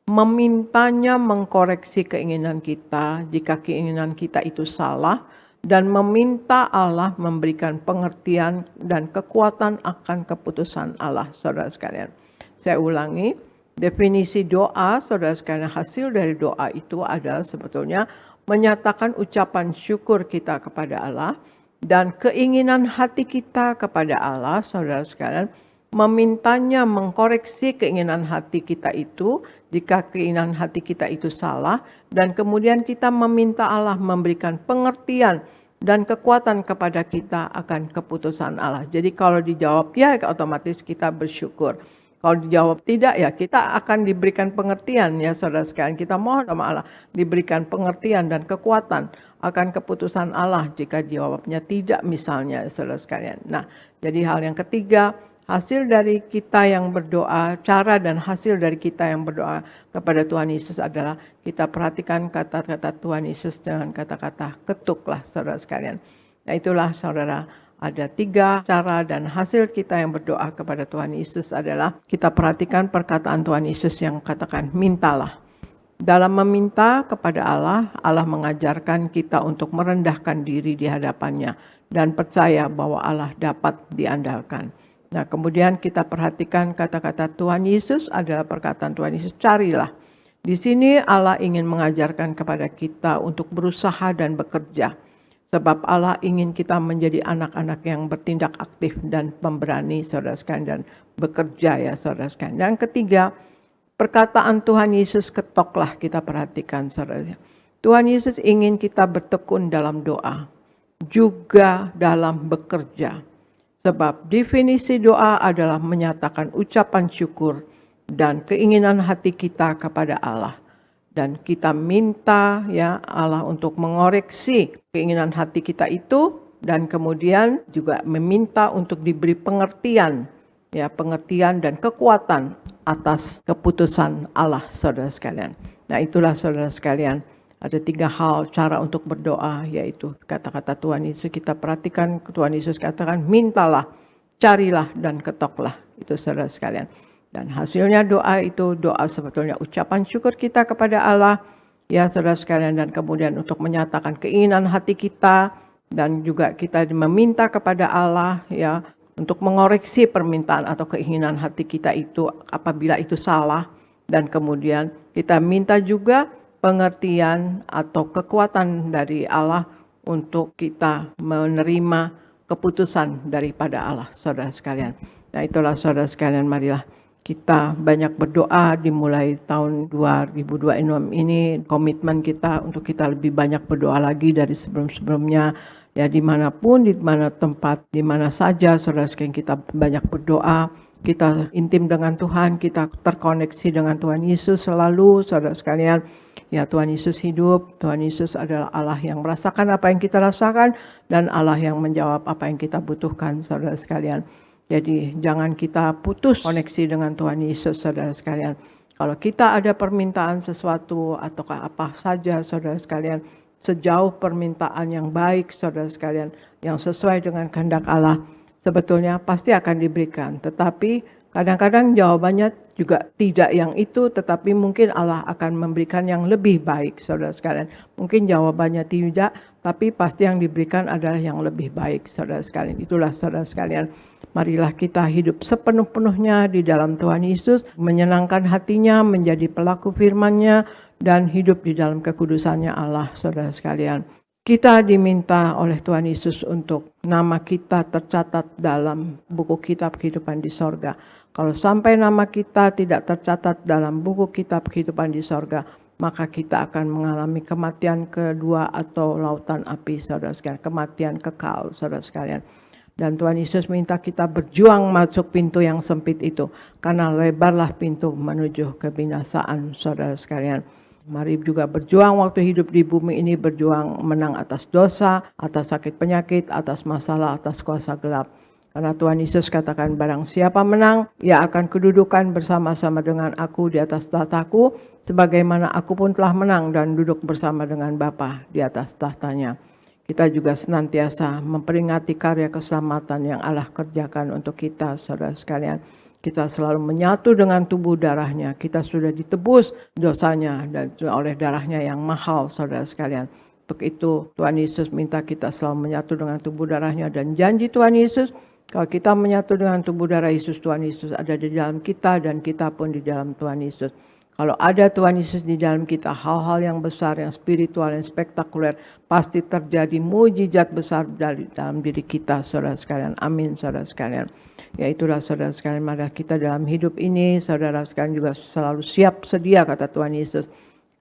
memintanya mengkoreksi keinginan kita jika keinginan kita itu salah, dan meminta Allah memberikan pengertian dan kekuatan akan keputusan Allah, saudara sekalian. Saya ulangi, definisi doa, saudara sekalian, hasil dari doa itu adalah sebetulnya menyatakan ucapan syukur kita kepada Allah, dan keinginan hati kita kepada Allah, saudara sekalian, memintanya mengkoreksi keinginan hati kita itu, jika keinginan hati kita itu salah, dan kemudian kita meminta Allah memberikan pengertian dan kekuatan kepada kita akan keputusan Allah. Jadi kalau dijawab ya, otomatis kita bersyukur. Kalau dijawab tidak ya, kita akan diberikan pengertian ya saudara sekalian. Kita mohon sama Allah diberikan pengertian dan kekuatan akan keputusan Allah jika jawabnya tidak misalnya saudara sekalian. Nah, jadi hal yang ketiga, hasil dari kita yang berdoa, cara dan hasil dari kita yang berdoa kepada Tuhan Yesus adalah kita perhatikan kata-kata Tuhan Yesus dengan kata-kata ketuklah saudara sekalian. Nah itulah saudara, ada 3 cara dan hasil kita yang berdoa kepada Tuhan Yesus adalah kita perhatikan perkataan Tuhan Yesus yang katakan mintalah. Dalam meminta kepada Allah, Allah mengajarkan kita untuk merendahkan diri di hadapannya dan percaya bahwa Allah dapat diandalkan. Nah, kemudian kita perhatikan kata-kata Tuhan Yesus adalah perkataan Tuhan Yesus, carilah. Di sini Allah ingin mengajarkan kepada kita untuk berusaha dan bekerja. Sebab Allah ingin kita menjadi anak-anak yang bertindak aktif dan pemberani, saudara sekalian, dan bekerja ya saudara sekalian. Dan ketiga, perkataan Tuhan Yesus ketoklah kita perhatikan saudara. Tuhan Yesus ingin kita bertekun dalam doa, juga dalam bekerja. Sebab definisi doa adalah menyatakan ucapan syukur dan keinginan hati kita kepada Allah. Dan kita minta ya Allah untuk mengoreksi keinginan hati kita itu, dan kemudian juga meminta untuk diberi pengertian ya, pengertian dan kekuatan atas keputusan Allah saudara sekalian. Nah itulah saudara sekalian, ada 3 hal cara untuk berdoa, yaitu kata-kata Tuhan Yesus. Kita perhatikan Tuhan Yesus katakan mintalah, carilah dan ketoklah, itu saudara sekalian. Dan hasilnya doa itu, doa sebetulnya ucapan syukur kita kepada Allah, ya saudara sekalian, dan kemudian untuk menyatakan keinginan hati kita, dan juga kita meminta kepada Allah, ya untuk mengoreksi permintaan atau keinginan hati kita itu apabila itu salah, dan kemudian kita minta juga pengertian atau kekuatan dari Allah untuk kita menerima keputusan daripada Allah, saudara sekalian. Nah itulah saudara sekalian, marilah kita banyak berdoa dimulai tahun 2026 ini. Komitmen kita untuk kita lebih banyak berdoa lagi dari sebelum-sebelumnya. Ya dimanapun, di mana tempat, di mana saja saudara sekalian kita banyak berdoa. Kita intim dengan Tuhan, kita terkoneksi dengan Tuhan Yesus selalu saudara sekalian. Ya Tuhan Yesus hidup, Tuhan Yesus adalah Allah yang merasakan apa yang kita rasakan dan Allah yang menjawab apa yang kita butuhkan saudara sekalian. Jadi jangan kita putus koneksi dengan Tuhan Yesus saudara sekalian. Kalau kita ada permintaan sesuatu ataukah apa saja saudara sekalian, sejauh permintaan yang baik saudara sekalian, yang sesuai dengan kehendak Allah, sebetulnya pasti akan diberikan. Tetapi kadang-kadang jawabannya juga tidak yang itu, tetapi mungkin Allah akan memberikan yang lebih baik saudara sekalian. Mungkin jawabannya tidak, tapi pasti yang diberikan adalah yang lebih baik saudara sekalian. Itulah saudara sekalian, marilah kita hidup sepenuh-penuhnya di dalam Tuhan Yesus, menyenangkan hatinya, menjadi pelaku firman-Nya, dan hidup di dalam kekudusannya Allah saudara sekalian. Kita diminta oleh Tuhan Yesus untuk nama kita tercatat dalam buku kitab kehidupan di sorga. Kalau sampai nama kita tidak tercatat dalam buku kitab kehidupan di sorga, maka kita akan mengalami kematian kedua atau lautan api saudara sekalian. Kematian kekal saudara sekalian. Dan Tuhan Yesus minta kita berjuang masuk pintu yang sempit itu. Karena lebarlah pintu menuju kebinasaan saudara sekalian. Mari juga berjuang waktu hidup di bumi ini, berjuang menang atas dosa, atas sakit penyakit, atas masalah, atas kuasa gelap. Karena Tuhan Yesus katakan, barang siapa menang, ia akan kedudukan bersama-sama dengan aku di atas tahtaku, sebagaimana aku pun telah menang dan duduk bersama dengan Bapa di atas tahtanya. Kita juga senantiasa memperingati karya keselamatan yang Allah kerjakan untuk kita, saudara sekalian. Kita selalu menyatu dengan tubuh darahnya. Kita sudah ditebus dosanya dan oleh darahnya yang mahal, saudara sekalian. Untuk itu Tuhan Yesus minta kita selalu menyatu dengan tubuh darahnya. Dan janji Tuhan Yesus, kalau kita menyatu dengan tubuh darah Yesus, Tuhan Yesus ada di dalam kita dan kita pun di dalam Tuhan Yesus. Kalau ada Tuhan Yesus di dalam kita, hal-hal yang besar, yang spiritual, yang spektakuler, pasti terjadi mujizat besar dalam diri kita, saudara sekalian. Amin, saudara sekalian. Ya itulah saudara sekalian, mari kita dalam hidup ini, saudara sekalian juga selalu siap sedia, kata Tuhan Yesus.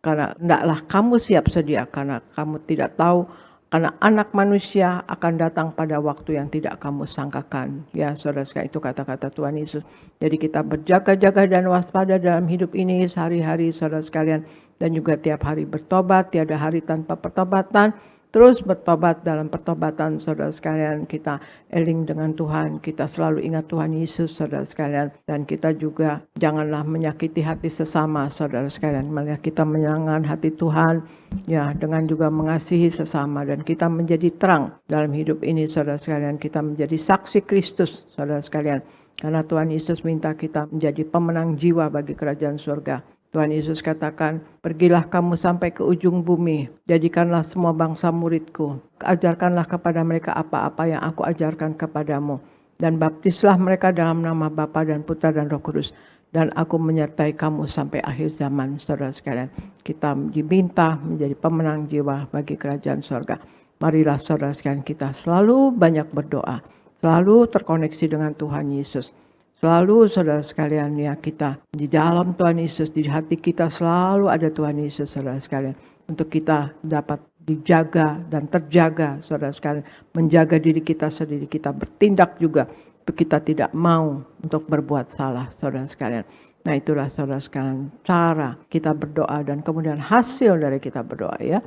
Karena hendaklah kamu siap sedia, karena kamu tidak tahu, karena anak manusia akan datang pada waktu yang tidak kamu sangkakan. Ya saudara sekalian, itu kata-kata Tuhan Yesus. Jadi kita berjaga-jaga dan waspada dalam hidup ini sehari-hari saudara sekalian. Dan juga tiap hari bertobat, tiada hari tanpa pertobatan. Terus bertobat dalam pertobatan saudara sekalian. Kita eling dengan Tuhan, kita selalu ingat Tuhan Yesus saudara sekalian. Dan kita juga janganlah menyakiti hati sesama saudara sekalian. Malah kita menyenangkan hati Tuhan ya dengan juga mengasihi sesama. Dan kita menjadi terang dalam hidup ini saudara sekalian. Kita menjadi saksi Kristus saudara sekalian. Karena Tuhan Yesus minta kita menjadi pemenang jiwa bagi kerajaan surga. Tuhan Yesus katakan, pergilah kamu sampai ke ujung bumi, jadikanlah semua bangsa muridku, ajarkanlah kepada mereka apa-apa yang aku ajarkan kepadamu, dan baptislah mereka dalam nama Bapa dan Putra dan Roh Kudus, dan aku menyertai kamu sampai akhir zaman. Saudara sekalian, kita diminta menjadi pemenang jiwa bagi kerajaan surga. Marilah saudara sekalian kita selalu banyak berdoa, selalu terkoneksi dengan Tuhan Yesus. Selalu saudara sekalian ya kita di dalam Tuhan Yesus, di hati kita selalu ada Tuhan Yesus saudara sekalian. Untuk kita dapat dijaga dan terjaga saudara sekalian. Menjaga diri kita sendiri, kita bertindak juga. Kita tidak mau untuk berbuat salah saudara sekalian. Nah itulah saudara sekalian cara kita berdoa dan kemudian hasil dari kita berdoa ya.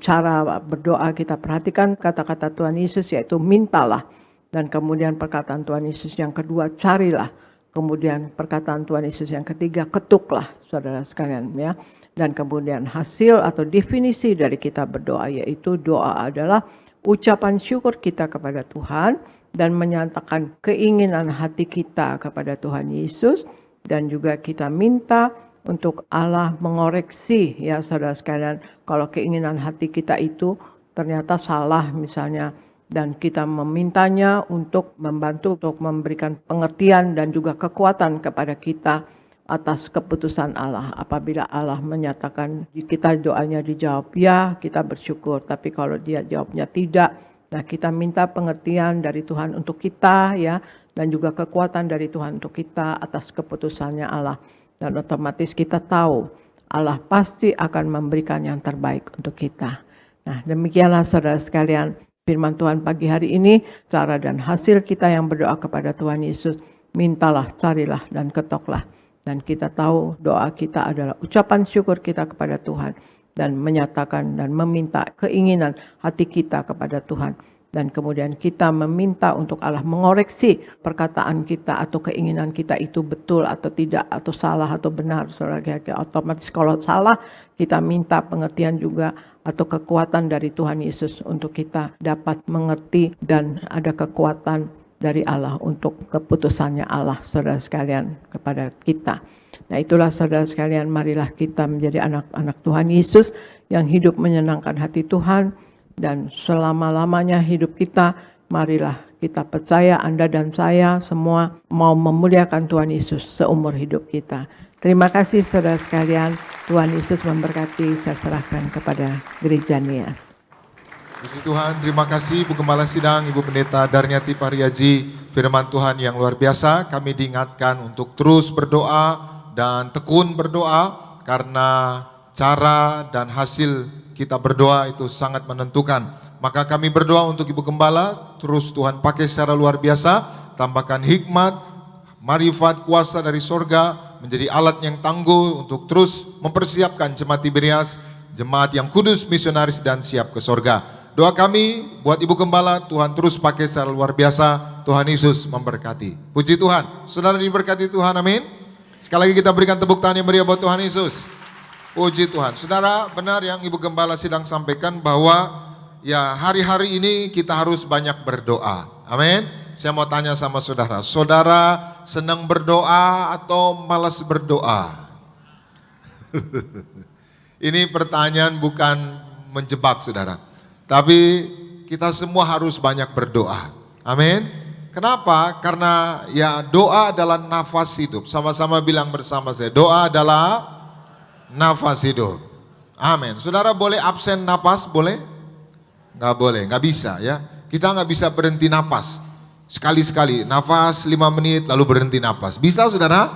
Cara berdoa kita perhatikan kata-kata Tuhan Yesus yaitu mintalah. Dan kemudian perkataan Tuhan Yesus yang kedua, carilah. Kemudian perkataan Tuhan Yesus yang ketiga, ketuklah saudara sekalian ya. Dan kemudian hasil atau definisi dari kita berdoa yaitu doa adalah ucapan syukur kita kepada Tuhan dan menyatakan keinginan hati kita kepada Tuhan Yesus. Dan juga kita minta untuk Allah mengoreksi ya saudara sekalian. Kalau keinginan hati kita itu ternyata salah misalnya. Dan kita memintanya untuk membantu, untuk memberikan pengertian dan juga kekuatan kepada kita atas keputusan Allah. Apabila Allah menyatakan kita doanya dijawab, ya kita bersyukur. Tapi kalau dia jawabnya tidak, nah kita minta pengertian dari Tuhan untuk kita ya, dan juga kekuatan dari Tuhan untuk kita atas keputusannya Allah. Dan otomatis kita tahu Allah pasti akan memberikan yang terbaik untuk kita. Nah demikianlah saudara sekalian, firman Tuhan pagi hari ini, cara dan hasil kita yang berdoa kepada Tuhan Yesus, mintalah, carilah, dan ketoklah. Dan kita tahu doa kita adalah ucapan syukur kita kepada Tuhan, dan menyatakan dan meminta keinginan hati kita kepada Tuhan. Dan kemudian kita meminta untuk Allah mengoreksi perkataan kita atau keinginan kita itu betul atau tidak, atau salah atau benar. Otomatis kalau salah, kita minta pengertian juga atau kekuatan dari Tuhan Yesus untuk kita dapat mengerti dan ada kekuatan dari Allah untuk keputusannya Allah, saudara sekalian, kepada kita. Nah itulah saudara sekalian, marilah kita menjadi anak-anak Tuhan Yesus yang hidup menyenangkan hati Tuhan. Dan selama-lamanya hidup kita, marilah kita percaya Anda dan saya semua mau memuliakan Tuhan Yesus seumur hidup kita. Terima kasih saudara sekalian, Tuhan Yesus memberkati. Saya serahkan kepada Gereja Nias. Puji Tuhan, terima kasih Ibu Gembala Sidang, Ibu Pendeta Darniati Pariaji. Firman Tuhan yang luar biasa, kami diingatkan untuk terus berdoa dan tekun berdoa, karena cara dan hasil kita berdoa itu sangat menentukan. Maka kami berdoa untuk Ibu Gembala, terus Tuhan pakai secara luar biasa, tambahkan hikmat, marifat, kuasa dari sorga, menjadi alat yang tangguh untuk terus mempersiapkan Jemaat Tiberias, jemaat yang kudus, misionaris, dan siap ke sorga. Doa kami buat Ibu Gembala, Tuhan terus pakai secara luar biasa, Tuhan Yesus memberkati. Puji Tuhan, saudara diberkati Tuhan, amin. Sekali lagi kita berikan tepuk tangan yang meriah buat Tuhan Yesus. Puji Tuhan. Saudara, benar yang Ibu Gembala Sidang sampaikan bahwa ya hari-hari ini kita harus banyak berdoa. Amin. Saya mau tanya sama saudara, saudara senang berdoa atau malas berdoa? Ini pertanyaan bukan menjebak saudara, tapi kita semua harus banyak berdoa. Amin. Kenapa? Karena ya doa adalah nafas hidup. Sama-sama bilang bersama saya, doa adalah nafas hidup. Amin. Saudara boleh absen napas? Boleh? Nggak boleh, nggak bisa ya. Kita nggak bisa berhenti napas. Sekali-sekali, nafas 5 menit lalu berhenti napas. Bisa saudara?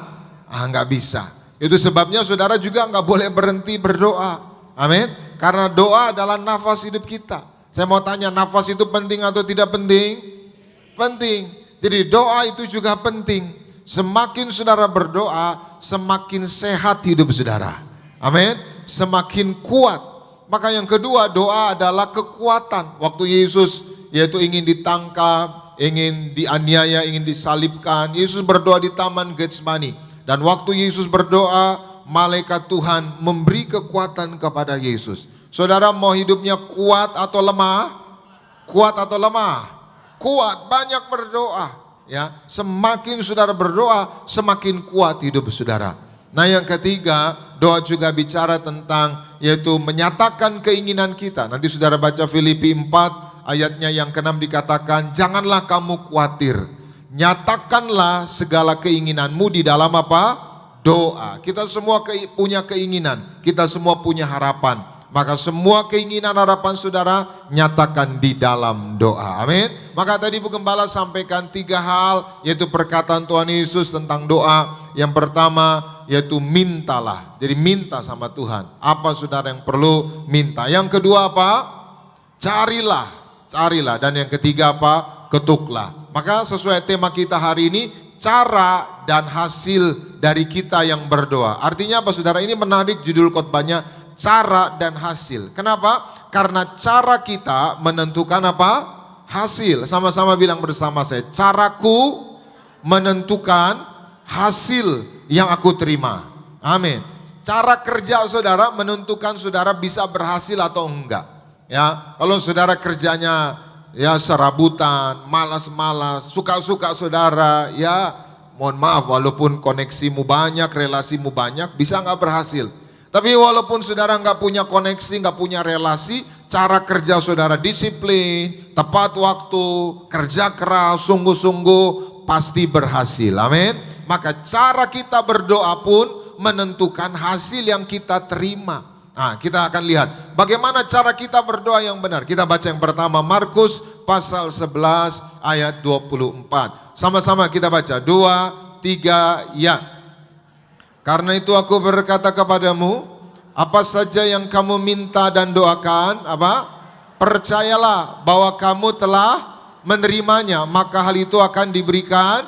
Nggak bisa. Itu sebabnya saudara juga nggak boleh berhenti berdoa. Amin. Karena doa adalah nafas hidup kita. Saya mau tanya, nafas itu penting atau tidak penting? Penting. Jadi doa itu juga penting. Semakin saudara berdoa, semakin sehat hidup saudara. Amin. Semakin kuat. Maka yang kedua, doa adalah kekuatan. Waktu Yesus yaitu ingin ditangkap, ingin dianiaya, ingin disalibkan, Yesus berdoa di Taman Getsemani. Dan waktu Yesus berdoa, malaikat Tuhan memberi kekuatan kepada Yesus. Saudara mau hidupnya kuat atau lemah? Kuat atau lemah? Kuat, banyak berdoa. Ya, semakin saudara berdoa, semakin kuat hidup saudara. Nah yang ketiga, doa juga bicara tentang yaitu menyatakan keinginan kita. Nanti saudara baca Filipi 4 ayatnya yang ke-6 dikatakan, janganlah kamu khawatir, nyatakanlah segala keinginanmu di dalam apa? Doa. Kita semua punya keinginan, kita semua punya harapan. Maka semua keinginan harapan saudara nyatakan di dalam doa. Amin. Maka tadi Ibu Gembala sampaikan 3 hal, yaitu perkataan Tuhan Yesus tentang doa. Yang pertama yaitu mintalah. Jadi minta sama Tuhan. Apa saudara yang perlu minta. Yang kedua apa? Carilah. Carilah. Dan yang ketiga apa? Ketuklah. Maka sesuai tema kita hari ini, cara dan hasil dari kita yang berdoa. Artinya apa saudara? Ini menarik judul khotbahnya, cara dan hasil. Kenapa? Karena cara kita menentukan apa? Hasil. Sama-sama bilang bersama saya, caraku menentukan hasil yang aku terima. Amin. Cara kerja saudara menentukan saudara bisa berhasil atau enggak. Ya, kalau saudara kerjanya ya serabutan, malas-malas, suka-suka saudara, ya mohon maaf, walaupun koneksimu banyak, relasimu banyak, bisa enggak berhasil. Tapi walaupun saudara enggak punya koneksi, enggak punya relasi, cara kerja saudara disiplin, tepat waktu, kerja keras, sungguh-sungguh, pasti berhasil. Amin. Maka cara kita berdoa pun menentukan hasil yang kita terima. Nah, kita akan lihat bagaimana cara kita berdoa yang benar. Kita baca yang pertama, Markus pasal 11 ayat 24. Sama-sama kita baca, 2, 3, ya. Karena itu aku berkata kepadamu, apa saja yang kamu minta dan doakan, percayalah bahwa kamu telah menerimanya, maka hal itu akan diberikan.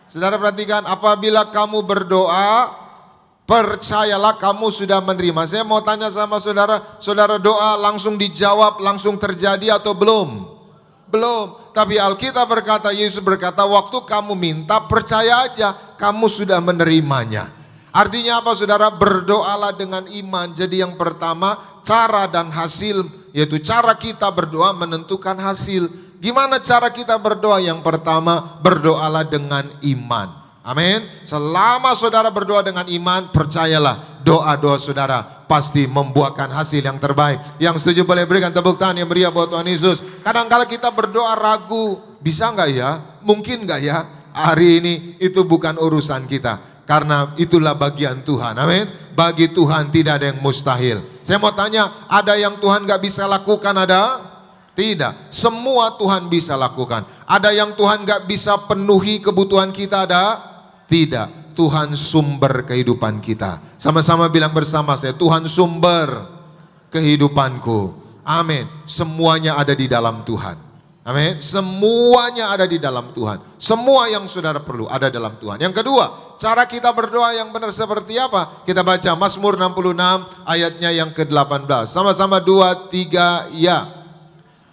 Saudara perhatikan, apabila kamu berdoa, percayalah kamu sudah menerima. Saya mau tanya sama saudara, saudara doa langsung dijawab, langsung terjadi atau belum? Belum. Tapi Alkitab berkata, Yesus berkata, waktu kamu minta, percaya aja, kamu sudah menerimanya. Artinya apa saudara? Berdoalah dengan iman. Jadi yang pertama, cara dan hasil, yaitu cara kita berdoa menentukan hasil. Gimana cara kita berdoa? Yang pertama, berdoalah dengan iman. Amin. Selama saudara berdoa dengan iman, percayalah doa-doa saudara pasti membuahkan hasil yang terbaik. Yang setuju boleh berikan tepuk tangan yang meriah buat Tuhan Yesus. Kadang-kala kita berdoa ragu, bisa nggak ya? Mungkin nggak ya? Hari ini itu bukan urusan kita. Karena itulah bagian Tuhan, amin. Bagi Tuhan tidak ada yang mustahil. Saya mau tanya, ada yang Tuhan gak bisa lakukan, ada? Tidak, semua Tuhan bisa lakukan. Ada yang Tuhan gak bisa penuhi kebutuhan kita, ada? Tidak, Tuhan sumber kehidupan kita. Sama-sama bilang bersama saya, Tuhan sumber kehidupanku. Amin, semuanya ada di dalam Tuhan. Amin. Semuanya ada di dalam Tuhan. Semua yang saudara perlu ada dalam Tuhan. Yang kedua, cara kita berdoa yang benar seperti apa? Kita baca Mazmur 66 ayatnya yang ke-18. Sama-sama 2, 3, ya.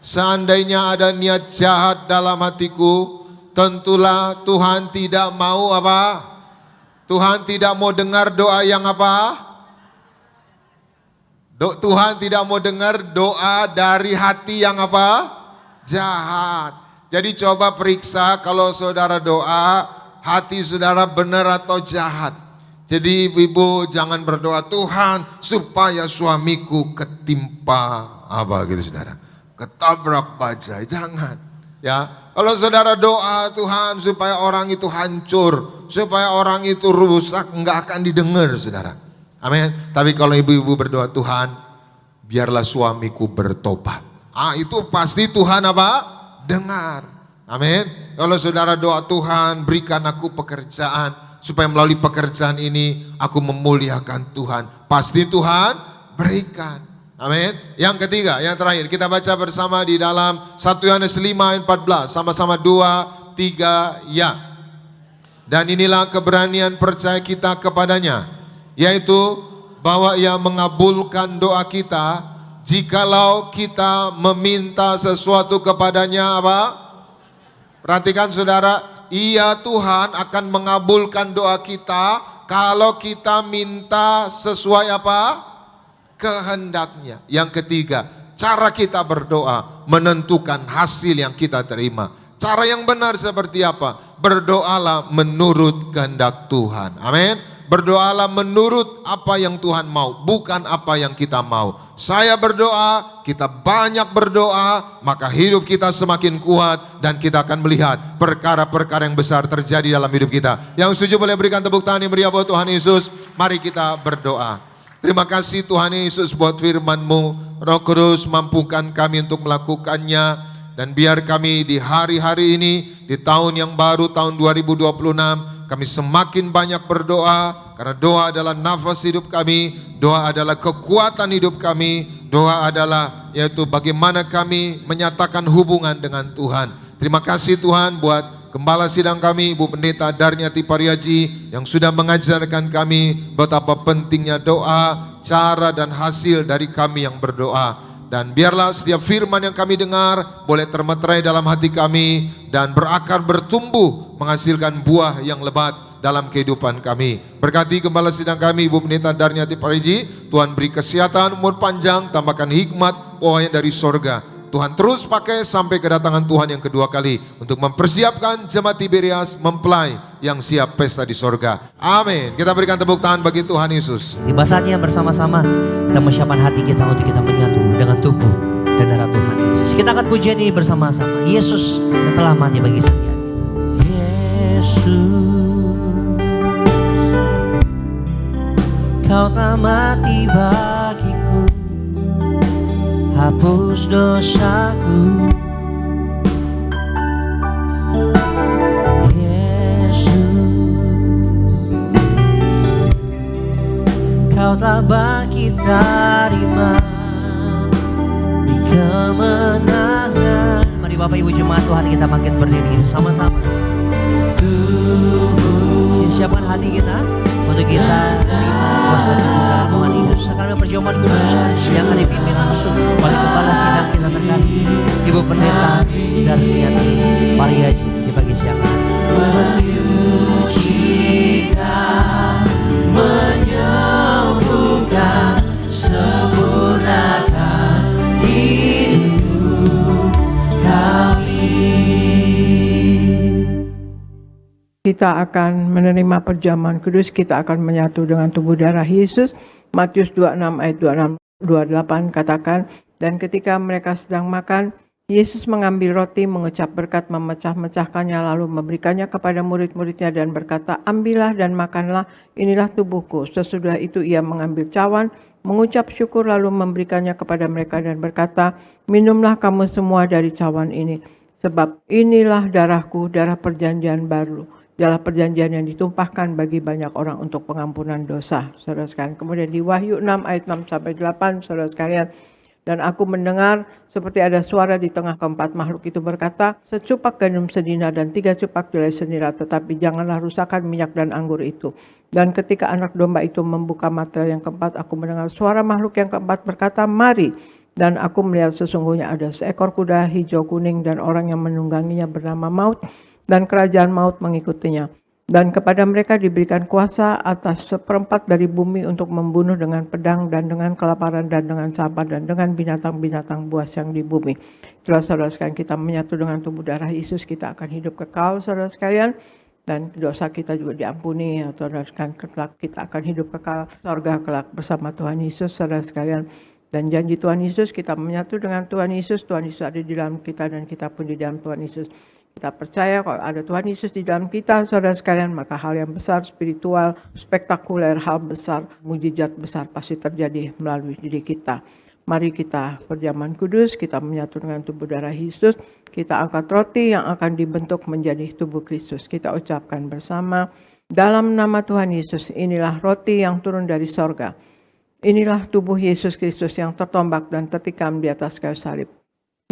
Seandainya ada niat jahat dalam hatiku, tentulah Tuhan tidak mau apa? Tuhan tidak mau dengar doa yang apa? Tuhan tidak mau dengar doa dari hati yang apa? Jahat. Jadi coba periksa kalau saudara doa, hati saudara benar atau jahat. Jadi ibu jangan berdoa, Tuhan supaya suamiku ketimpa apa gitu saudara, ketabrak bajai, jangan. Ya, kalau saudara doa Tuhan supaya orang itu hancur, supaya orang itu rusak, enggak akan didengar saudara. Amin. Tapi kalau ibu-ibu berdoa, Tuhan biarlah suamiku bertobat. Itu pasti Tuhan apa? Dengar. Amin. Kalau saudara doa, Tuhan berikan aku pekerjaan, supaya melalui pekerjaan ini aku memuliakan Tuhan, pasti Tuhan berikan. Amin. Yang ketiga, yang terakhir, kita baca bersama di dalam 1 Yohanes 5 ayat 14. Sama-sama 2, 3, ya. Dan inilah keberanian percaya kita kepadanya, yaitu bahwa Ia mengabulkan doa kita jikalau kita meminta sesuatu kepadanya apa? Perhatikan saudara, Iya Tuhan akan mengabulkan doa kita kalau kita minta sesuai apa? Kehendaknya. Yang ketiga, cara kita berdoa menentukan hasil yang kita terima. Cara yang benar seperti apa? Berdoalah menurut kehendak Tuhan. Amin. Berdoalah menurut apa yang Tuhan mau, bukan apa yang kita mau. Saya berdoa, kita banyak berdoa, maka hidup kita semakin kuat dan kita akan melihat perkara-perkara yang besar terjadi dalam hidup kita. Yang setuju boleh berikan tepuk tangan yang meriah buat Tuhan Yesus. Mari kita berdoa. Terima kasih Tuhan Yesus buat firman-Mu. Roh Kudus mampukan kami untuk melakukannya. Dan biar kami di hari-hari ini, di tahun yang baru, tahun 2026, kami semakin banyak berdoa, karena doa adalah nafas hidup kami, doa adalah kekuatan hidup kami, doa adalah yaitu bagaimana kami menyatakan hubungan dengan Tuhan. Terima kasih Tuhan buat Gembala sidang kami, Ibu Pendeta Darniati Pariaji, yang sudah mengajarkan kami betapa pentingnya doa, cara dan hasil dari kami yang berdoa. Dan biarlah setiap firman yang kami dengar boleh termeterai dalam hati kami dan berakar bertumbuh menghasilkan buah yang lebat dalam kehidupan kami. Berkati Gembala sidang kami Ibu Pendeta Darniati Pariji, Tuhan beri kesehatan, umur panjang, tambahkan hikmat, buah dari sorga. Tuhan terus pakai sampai kedatangan Tuhan yang kedua kali untuk mempersiapkan jemaat Tiberias mempelai yang siap pesta di sorga. Amin. Kita berikan tepuk tangan bagi Tuhan Yesus. Tiba saatnya bersama-sama kita menyiapkan hati kita untuk kita menyatu dengan tubuh dan darah Tuhan Yesus. Kita akan pujian ini bersama-sama. Yesus yang telah mati bagi setiap kita. Yesus, Kau telah mati bagiku, hapus dosaku. Kau tak bangkit dari mati, kemenangan. Mari Bapak Ibu Jemaat Tuhan, kita bangkit berdiri bersama-sama. Siapkan hati kita untuk kita terima kuasa Tuhan Tuhan Yesus. Sekarang perjamuan kudus yang akan dipimpin langsung oleh Kepala Sidang kita terkasih Ibu Pendeta Darmiati Pariaji di pagi siang hari. Menyucikan, menyembuhkan, sempurnakan hidup kami. Kita akan menerima perjamuan kudus, kita akan menyatu dengan tubuh darah Yesus. Matius 26 ayat 26-28 katakan, dan ketika mereka sedang makan, Yesus mengambil roti, mengucap berkat, memecah-mecahkannya, lalu memberikannya kepada murid-muridnya dan berkata, ambillah dan makanlah, inilah tubuhku. Sesudah itu ia mengambil cawan, mengucap syukur, lalu memberikannya kepada mereka dan berkata, minumlah kamu semua dari cawan ini, sebab inilah darahku, darah perjanjian baru, darah perjanjian yang ditumpahkan bagi banyak orang untuk pengampunan dosa. Saudara sekalian, kemudian di Wahyu 6 ayat 6-8, saudara sekalian, dan aku mendengar seperti ada suara di tengah keempat makhluk itu berkata, secupak gandum sedina dan 3 cupak jelai senira, tetapi janganlah rusakkan minyak dan anggur itu. Dan ketika anak domba itu membuka materai yang keempat, aku mendengar suara makhluk yang keempat berkata, mari. Dan aku melihat sesungguhnya ada seekor kuda hijau kuning dan orang yang menungganginya bernama Maut, dan kerajaan maut mengikutinya. Dan kepada mereka diberikan kuasa atas 1/4 dari bumi untuk membunuh dengan pedang dan dengan kelaparan dan dengan sampah dan dengan binatang-binatang buas yang di bumi. Itulah saudara sekalian, kita menyatu dengan tubuh darah Yesus, kita akan hidup kekal saudara sekalian. Dan dosa kita juga diampuni, atau kelak kita akan hidup kekal surga kelak bersama Tuhan Yesus saudara sekalian. Dan janji Tuhan Yesus, kita menyatu dengan Tuhan Yesus ada di dalam kita dan kita pun di dalam Tuhan Yesus. Kita percaya kalau ada Tuhan Yesus di dalam kita, saudara sekalian, maka hal yang besar, spiritual, spektakuler, hal besar, mujizat besar pasti terjadi melalui diri kita. Mari kita perjamuan kudus, kita menyatu dengan tubuh darah Yesus, kita angkat roti yang akan dibentuk menjadi tubuh Kristus. Kita ucapkan bersama, dalam nama Tuhan Yesus, inilah roti yang turun dari sorga. Inilah tubuh Yesus Kristus yang tertombak dan tertikam di atas kayu salib.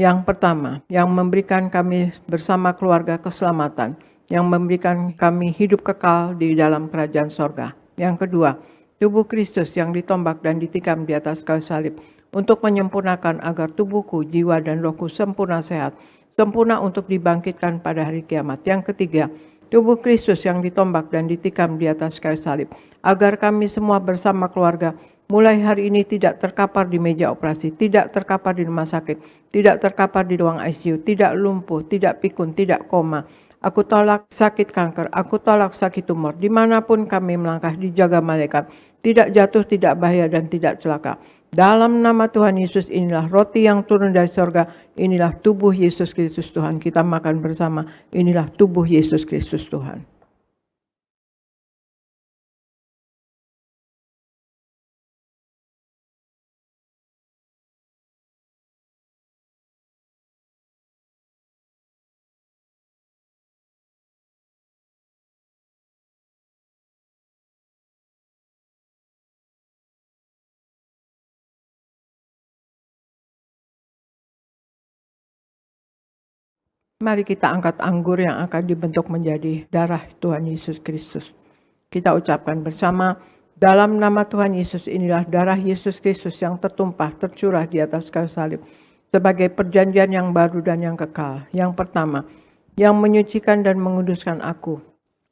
Yang pertama, yang memberikan kami bersama keluarga keselamatan, yang memberikan kami hidup kekal di dalam kerajaan sorga. Yang kedua, tubuh Kristus yang ditombak dan ditikam di atas kayu salib untuk menyempurnakan agar tubuhku, jiwa dan rohku sempurna sehat, sempurna untuk dibangkitkan pada hari kiamat. Yang ketiga, tubuh Kristus yang ditombak dan ditikam di atas kayu salib agar kami semua bersama keluarga mulai hari ini tidak terkapar di meja operasi, tidak terkapar di rumah sakit, tidak terkapar di ruang ICU, tidak lumpuh, tidak pikun, tidak koma. Aku tolak sakit kanker, aku tolak sakit tumor. Dimanapun kami melangkah dijaga malaikat, tidak jatuh, tidak bahaya, dan tidak celaka. Dalam nama Tuhan Yesus, inilah roti yang turun dari sorga, inilah tubuh Yesus Kristus Tuhan. Kita makan bersama, inilah tubuh Yesus Kristus Tuhan. Mari kita angkat anggur yang akan dibentuk menjadi darah Tuhan Yesus Kristus. Kita ucapkan bersama, dalam nama Tuhan Yesus, inilah darah Yesus Kristus yang tertumpah, tercurah di atas kayu salib sebagai perjanjian yang baru dan yang kekal. Yang pertama, yang menyucikan dan menguduskan aku.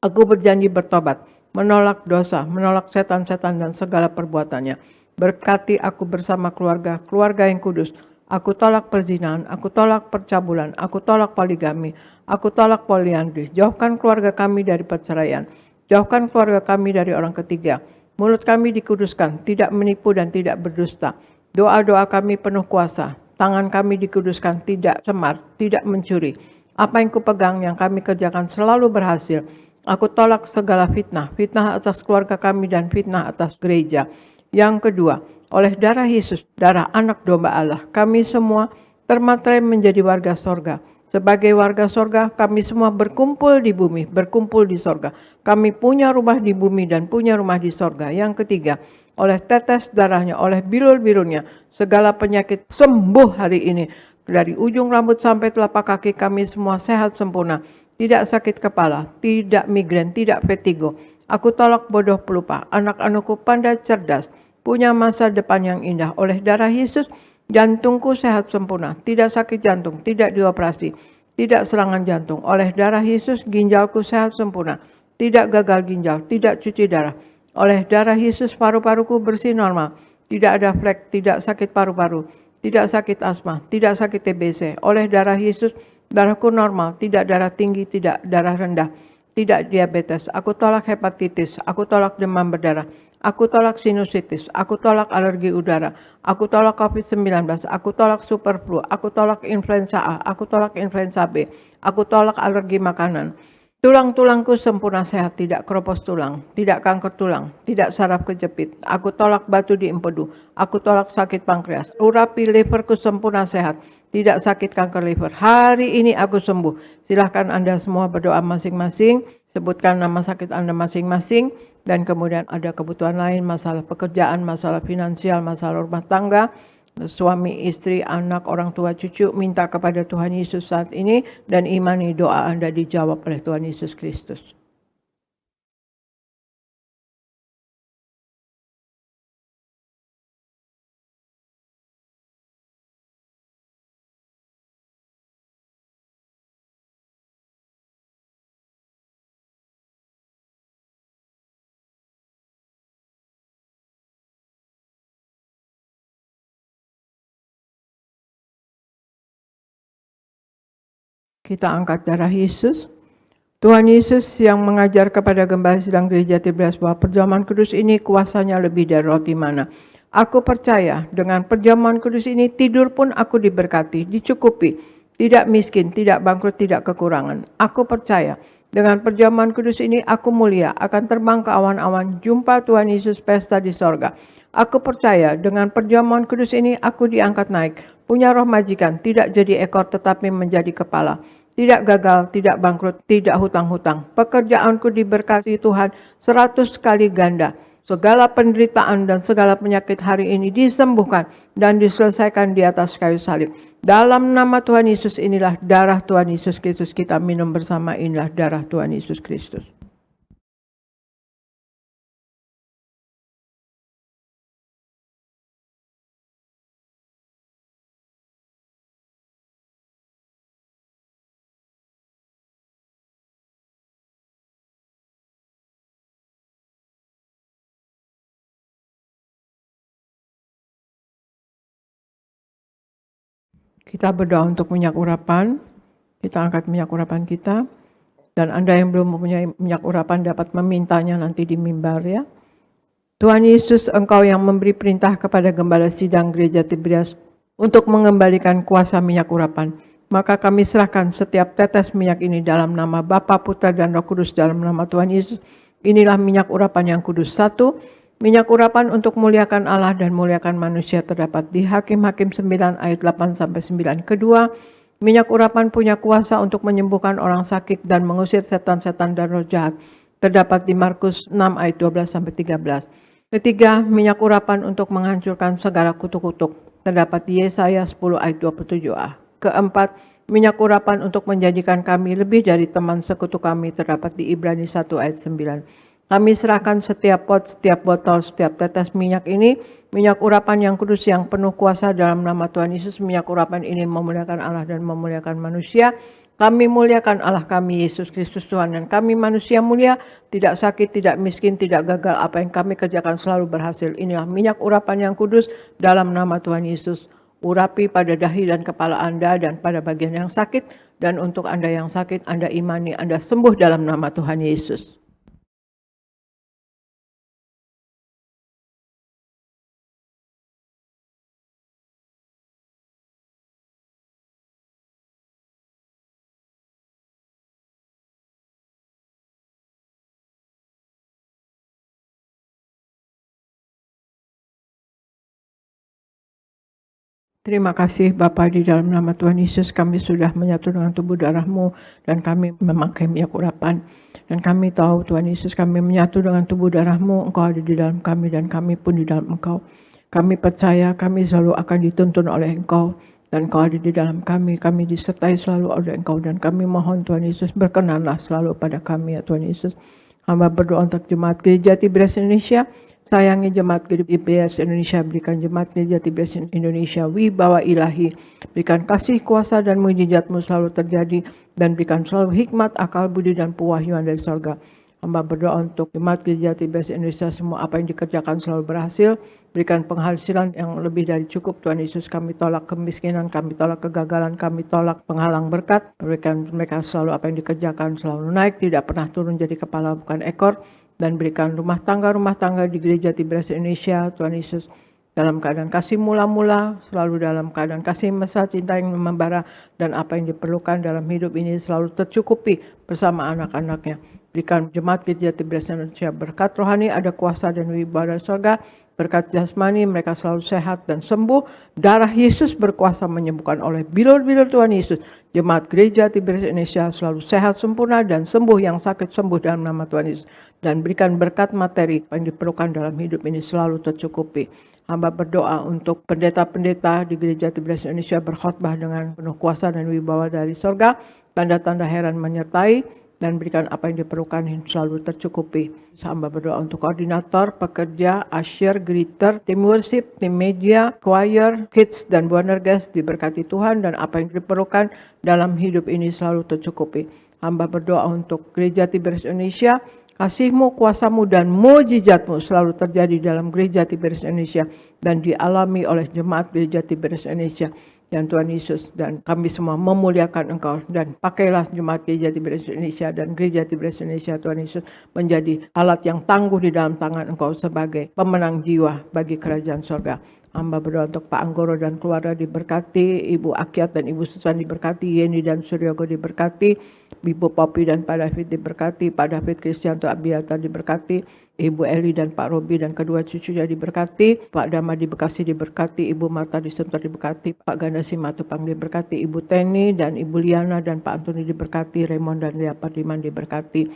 Aku berjanji bertobat, menolak dosa, menolak setan-setan dan segala perbuatannya. Berkati aku bersama keluarga yang kudus. Aku tolak perzinahan, aku tolak percabulan, aku tolak poligami, aku tolak poliandri. Jauhkan keluarga kami dari perceraian, jauhkan keluarga kami dari orang ketiga. Mulut kami dikuduskan, tidak menipu dan tidak berdusta. Doa-doa kami penuh kuasa, Tangan kami dikuduskan, tidak cemar, tidak mencuri. Apa yang kupegang yang kami kerjakan selalu berhasil. Aku tolak segala fitnah, fitnah atas keluarga kami dan fitnah atas gereja. Yang kedua, oleh darah Yesus, darah anak domba Allah, kami semua termaterai menjadi warga sorga. Sebagai warga sorga, kami semua berkumpul di bumi, berkumpul di sorga. Kami punya rumah di bumi dan punya rumah di sorga. Yang ketiga, oleh tetes darahnya, oleh bilur-bilurnya, segala penyakit sembuh hari ini. Dari ujung rambut sampai telapak kaki kami semua sehat sempurna. Tidak sakit kepala, tidak migrain, tidak vertigo. Aku tolak bodoh pelupa, anak-anakku pandai cerdas, punya masa depan yang indah. Oleh darah Yesus, jantungku sehat sempurna, tidak sakit jantung, tidak dioperasi, tidak serangan jantung. Oleh darah Yesus, ginjalku sehat sempurna, tidak gagal ginjal, tidak cuci darah. Oleh darah Yesus, paru-paruku bersih normal, tidak ada flek, tidak sakit paru-paru, tidak sakit asma, tidak sakit TBC. Oleh darah Yesus, darahku normal, tidak darah tinggi, tidak darah rendah, tidak diabetes. Aku tolak hepatitis, aku tolak demam berdarah, aku tolak sinusitis, aku tolak alergi udara, aku tolak COVID-19, aku tolak super flu, aku tolak influenza A, aku tolak influenza B, aku tolak alergi makanan. Tulang-tulangku sempurna sehat, tidak keropos tulang, tidak kanker tulang, tidak saraf kejepit. Aku tolak batu di empedu, aku tolak sakit pankreas. Urapi liverku sempurna sehat, tidak sakit kanker liver. Hari ini aku sembuh. Silahkan Anda semua berdoa masing-masing, sebutkan nama sakit Anda masing-masing, dan kemudian ada kebutuhan lain, masalah pekerjaan, masalah finansial, masalah rumah tangga, suami, istri, anak, orang tua, cucu, minta kepada Tuhan Yesus saat ini dan imani doa Anda dijawab oleh Tuhan Yesus Kristus. Kita angkat darah Yesus. Tuhan Yesus yang mengajar kepada gembala sidang gereja Tiberias bahwa perjamuan kudus ini kuasanya lebih dari roti mana. Aku percaya dengan perjamuan kudus ini tidur pun aku diberkati, dicukupi, tidak miskin, tidak bangkrut, tidak kekurangan. Aku percaya dengan perjamuan kudus ini aku mulia, akan terbang ke awan-awan, jumpa Tuhan Yesus pesta di sorga. Aku percaya dengan perjamuan kudus ini aku diangkat naik, punya roh majikan, tidak jadi ekor tetapi menjadi kepala. Tidak gagal, tidak bangkrut, tidak hutang-hutang. Pekerjaanku diberkati Tuhan 100 kali ganda. Segala penderitaan dan segala penyakit hari ini disembuhkan dan diselesaikan di atas kayu salib. Dalam nama Tuhan Yesus inilah darah Tuhan Yesus Kristus, kita minum bersama, inilah darah Tuhan Yesus Kristus. Kita berdoa untuk minyak urapan. Kita angkat minyak urapan kita. Dan Anda yang belum mempunyai minyak urapan dapat memintanya nanti di mimbar ya. Tuhan Yesus, Engkau yang memberi perintah kepada gembala sidang gereja Tiberias untuk mengembalikan kuasa minyak urapan. Maka kami serahkan setiap tetes minyak ini dalam nama Bapa, Putra, dan Roh Kudus dalam nama Tuhan Yesus. Inilah minyak urapan yang kudus. 1. Minyak urapan untuk muliakan Allah dan muliakan manusia terdapat di Hakim-Hakim 9 ayat 8-9. Kedua, minyak urapan punya kuasa untuk menyembuhkan orang sakit dan mengusir setan-setan dan roh jahat. Terdapat di Markus 6 ayat 12-13. Ketiga, minyak urapan untuk menghancurkan segala kutuk-kutuk. Terdapat di Yesaya 10 ayat 27a. Keempat, minyak urapan untuk menjadikan kami lebih dari teman sekutu kami. Terdapat di Ibrani 1 ayat 9. Kami serahkan setiap pot, setiap botol, setiap tetes minyak ini, minyak urapan yang kudus yang penuh kuasa dalam nama Tuhan Yesus. Minyak urapan ini memuliakan Allah dan memuliakan manusia. Kami muliakan Allah kami, Yesus Kristus Tuhan, dan kami manusia mulia, tidak sakit, tidak miskin, tidak gagal. Apa yang kami kerjakan selalu berhasil. Inilah minyak urapan yang kudus dalam nama Tuhan Yesus. Urapi pada dahi dan kepala Anda dan pada bagian yang sakit. Dan untuk Anda yang sakit, Anda imani, Anda sembuh dalam nama Tuhan Yesus. Terima kasih Bapa, di dalam nama Tuhan Yesus kami sudah menyatu dengan tubuh darah-Mu dan kami memakai minyak urapan. Dan kami tahu Tuhan Yesus kami menyatu dengan tubuh darah-Mu, Engkau ada di dalam kami dan kami pun di dalam Engkau. Kami percaya kami selalu akan dituntun oleh Engkau dan Engkau ada di dalam kami disertai selalu oleh Engkau dan kami mohon Tuhan Yesus berkenanlah selalu pada kami ya Tuhan Yesus. Hamba berdoa untuk jemaat Gereja Tiberias Indonesia. Sayangi jemaat GBS Indonesia, berikan jemaat Gereja Tiberias Indonesia wibawa ilahi, berikan kasih, kuasa dan mujizat-Mu selalu terjadi, dan berikan selalu hikmat, akal, budi dan pewahyuan dari surga. Hamba berdoa untuk jemaat Gereja Tiberias Indonesia, semua apa yang dikerjakan selalu berhasil, berikan penghasilan yang lebih dari cukup Tuhan Yesus. Kami tolak kemiskinan, kami tolak kegagalan, kami tolak penghalang berkat, berikan mereka selalu apa yang dikerjakan selalu naik, tidak pernah turun jadi kepala bukan ekor. Dan berikan rumah tangga di Gereja Tiberias Indonesia, Tuhan Yesus, dalam keadaan kasih mula-mula, selalu dalam keadaan kasih mesra, cinta yang membara, dan apa yang diperlukan dalam hidup ini selalu tercukupi bersama anak-anaknya. Berikan jemaat Gereja Tiberias Indonesia berkat rohani, ada kuasa dan wibawa dari surga, berkat jasmani, mereka selalu sehat dan sembuh. Darah Yesus berkuasa menyembuhkan oleh bilur-bilur Tuhan Yesus. Jemaat Gereja Tiberias Indonesia selalu sehat sempurna dan sembuh, yang sakit sembuh dalam nama Tuhan Yesus. Dan berikan berkat materi yang diperlukan dalam hidup ini selalu tercukupi. Hamba berdoa untuk pendeta-pendeta di Gereja Tiberias Indonesia berkhotbah dengan penuh kuasa dan wibawa dari surga. Tanda-tanda heran menyertai dan berikan apa yang diperlukan yang selalu tercukupi. Hamba berdoa untuk koordinator, pekerja, usher, greeter, tim worship, tim media, choir, kids, dan Buana Guest diberkati Tuhan dan apa yang diperlukan dalam hidup ini selalu tercukupi. Hamba berdoa untuk Gereja Tiberias Indonesia, kasih-Mu, kuasa-Mu, dan mujizat-Mu selalu terjadi dalam Gereja Tiberias Indonesia dan dialami oleh jemaat Gereja Tiberias Indonesia. Dan Tuhan Yesus dan kami semua memuliakan Engkau, dan pakailah jemaat Gereja Tiberias Indonesia dan Gereja Tiberias Indonesia Tuhan Yesus menjadi alat yang tangguh di dalam tangan Engkau sebagai pemenang jiwa bagi kerajaan surga. Hamba berdoa untuk Pak Anggoro dan keluarga diberkati, Ibu Akyat dan Ibu Susan diberkati, Yeni dan Suryogo diberkati, Ibu Popi dan Pak David diberkati, Pak David Kristianto Abiata diberkati, Ibu Eli dan Pak Robi dan kedua cucunya diberkati, Pak Dama di Bekasi diberkati, Ibu Marta di Sunter diberkati, Pak Ganda Simatupang diberkati, Ibu Teni dan Ibu Liana dan Pak Antoni diberkati, Raymond dan Lia Pardiman diberkati,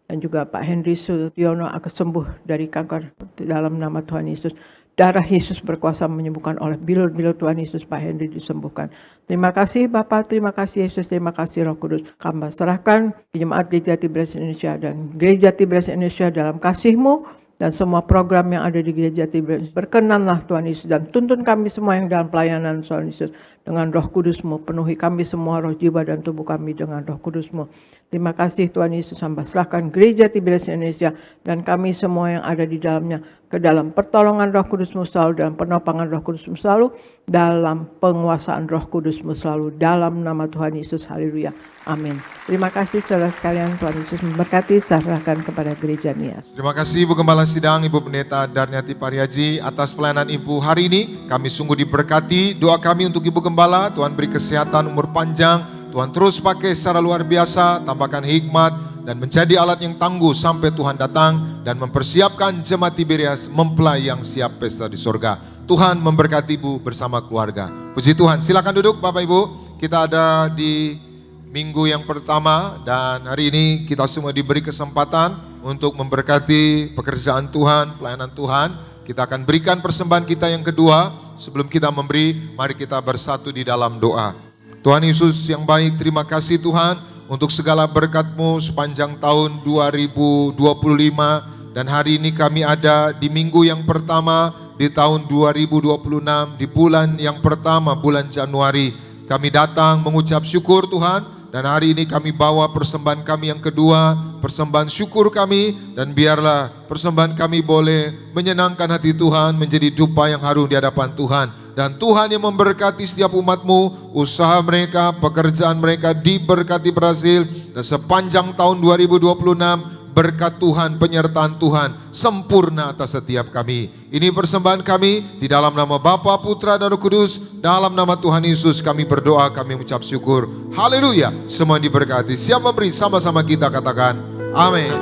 dan juga Pak Henry Sutiono akan sembuh dari kanker dalam nama Tuhan Yesus. Darah Yesus berkuasa menyembuhkan, oleh bilur-bilur Tuhan Yesus Pak Henry disembuhkan. Terima kasih Bapa, terima kasih Yesus, terima kasih Roh Kudus. Kami serahkan jemaat Gereja Tiberias Indonesia dan Gereja Tiberias Indonesia dalam kasih-Mu dan semua program yang ada di Gereja Tiberias. Berkenanlah Tuhan Yesus dan tuntun kami semua yang dalam pelayanan Tuhan Yesus dengan Roh Kudus-Mu. Penuhi kami semua roh, jiwa, dan tubuh kami dengan Roh Kudus-Mu. Terima kasih Tuhan Yesus, hamba serahkan Gereja Tiberias Indonesia dan kami semua yang ada di dalamnya ke dalam pertolongan Roh Kudus-Mu selalu, dalam penopangan Roh Kudus-Mu selalu, dalam penguasaan Roh Kudus-Mu selalu, dalam nama Tuhan Yesus. Haleluya. Amin. Terima kasih saudara sekalian, Tuhan Yesus memberkati. Serahkan kepada Gereja Nias. Terima kasih Ibu Gembala Sidang, Ibu Pendeta Darniati Pariaji atas pelayanan Ibu hari ini. Kami sungguh diberkati. Doa kami untuk Ibu Gembala, Tuhan beri kesehatan, umur panjang, Tuhan terus pakai secara luar biasa, tambahkan hikmat, dan menjadi alat yang tangguh sampai Tuhan datang dan mempersiapkan jemaat Tiberias mempelai yang siap pesta di surga. Tuhan memberkati Ibu bersama keluarga. Puji Tuhan. Silakan duduk Bapak Ibu. Kita ada di minggu yang pertama dan hari ini kita semua diberi kesempatan untuk memberkati pekerjaan Tuhan, pelayanan Tuhan. Kita akan berikan persembahan kita yang kedua. Sebelum kita memberi, mari kita bersatu di dalam doa. Tuhan Yesus yang baik, terima kasih Tuhan untuk segala berkat-Mu sepanjang tahun 2025. Dan hari ini kami ada di minggu yang pertama di tahun 2026, di bulan yang pertama, bulan Januari. Kami datang mengucap syukur Tuhan. Dan hari ini kami bawa persembahan kami yang kedua, persembahan syukur kami. Dan biarlah persembahan kami boleh menyenangkan hati Tuhan, menjadi dupa yang harum di hadapan Tuhan. Dan Tuhan yang memberkati setiap umat-Mu, usaha mereka, pekerjaan mereka diberkati berhasil. Dan sepanjang tahun 2026, berkat Tuhan, penyertaan Tuhan sempurna atas setiap kami. Ini persembahan kami di dalam nama Bapa, Putra, dan Roh Kudus. Dalam nama Tuhan Yesus kami berdoa, kami mengucap syukur. Haleluya. Semua diberkati. Siap memberi, sama-sama kita katakan amin.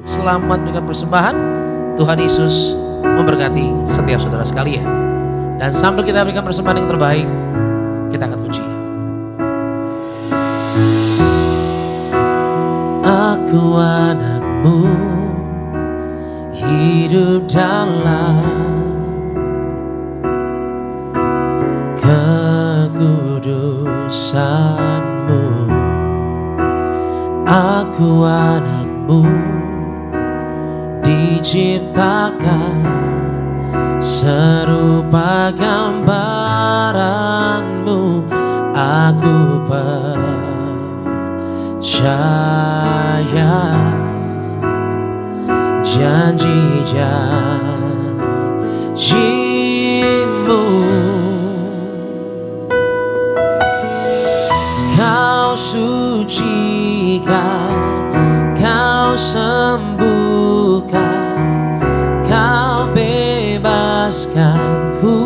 Selamat dengan persembahan. Tuhan Yesus memberkati setiap saudara sekalian. Dan sambil kita berikan persembahan yang terbaik, kita akan puji. Aku anakmu, hidup dalam kekudusanmu. Aku anakmu, diciptakan serupa gambaranmu. Aku percaya janji-janjimu. Kau sucikan, kau sembuhkan, kau bebaskanku.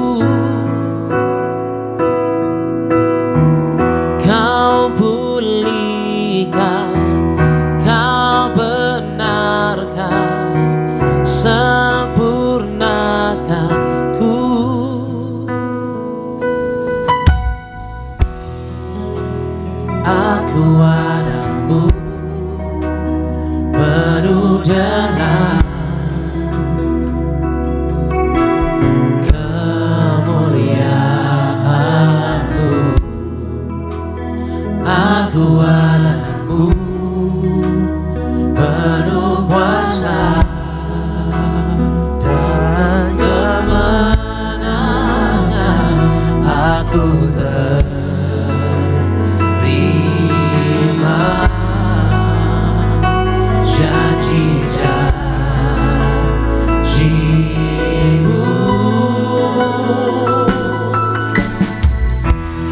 Kau pulihkan, kau benarkan, sempurnakanku. Aku anakmu, penuh dengan kemuliaanmu. Aku anakmu, penuh kuasa dan kemenangan. Aku terima janji-janjimu.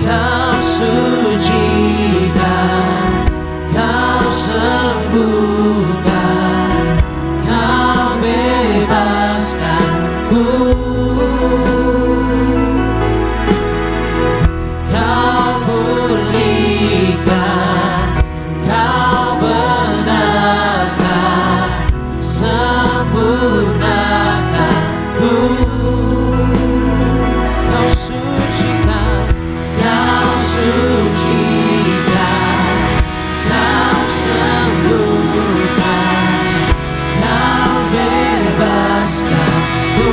Kau sucikan, kau sembuhkan, kau bebaskanku. Kau pulihkan, kau benarkan, sempurnakanku. Kau sucikan, kau sucikan, kau sembuhkan, kau bebaskanku.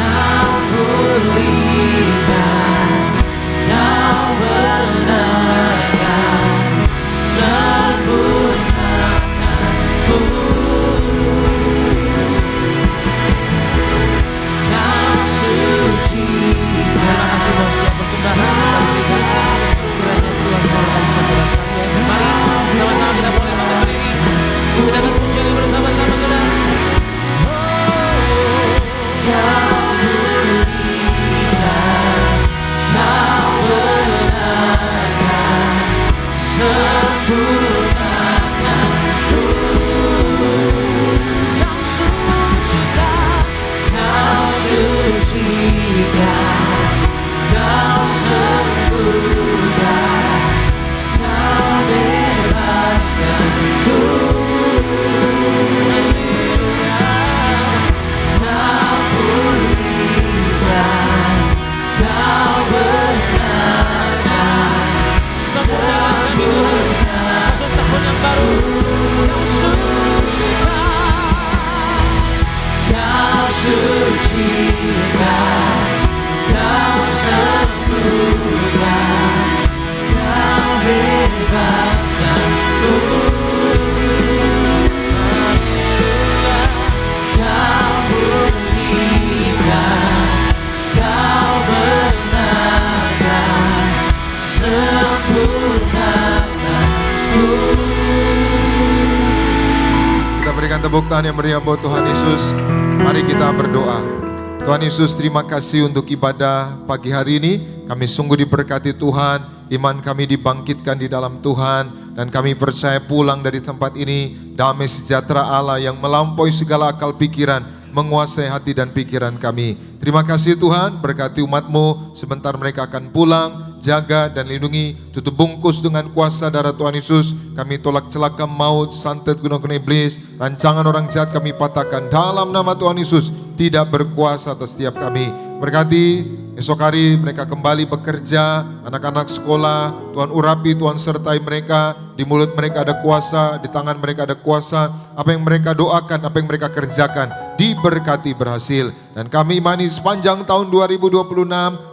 Kau pulihkan, kau benarkan, sempurnakanku. Kau sucikan. Terima kasih buat setiap persembahan yang diberikan. Kiranya Tuhan selalu saudara sekalian. Mari sama-sama kita boleh bangkit berdiri. Kita akan puji ini bersama-sama, saudara. Kau pulihkan, kau benarkan, sempurnakanku. Kau sucikan, kau sucikan, kau sembuhkan, kau bebaskanku. Haleluya. Kau pulihkan, kau benarkan, sempurnakan kami Tuhan. Masuk tahun yang baru. Kau sucikan, kau sucikan, kau sembuhkan, kau bebaskanku. Haleluya. Kau pulihkan, kau benarkan, sempurnakanku. Kita berikan tepuk tangan yang meriah buat Tuhan Yesus. Mari kita berdoa. Tuhan Yesus, terima kasih untuk ibadah pagi hari ini. Kami sungguh diberkati Tuhan, iman kami dibangkitkan di dalam Tuhan, dan kami percaya pulang dari tempat ini, damai sejahtera Allah yang melampaui segala akal pikiran, menguasai hati dan pikiran kami. Terima kasih Tuhan, berkati umat-Mu, sebentar mereka akan pulang, jaga dan lindungi, tutup bungkus dengan kuasa darah Tuhan Yesus. Kami tolak celaka maut, santet guna-guna iblis, rancangan orang jahat kami patahkan dalam nama Tuhan Yesus, tidak berkuasa atas setiap kami. Berkati esok hari mereka kembali bekerja, anak-anak sekolah, Tuhan urapi, Tuhan sertai mereka, di mulut mereka ada kuasa, di tangan mereka ada kuasa, apa yang mereka doakan, apa yang mereka kerjakan, diberkati berhasil. Dan kami imani sepanjang tahun 2026,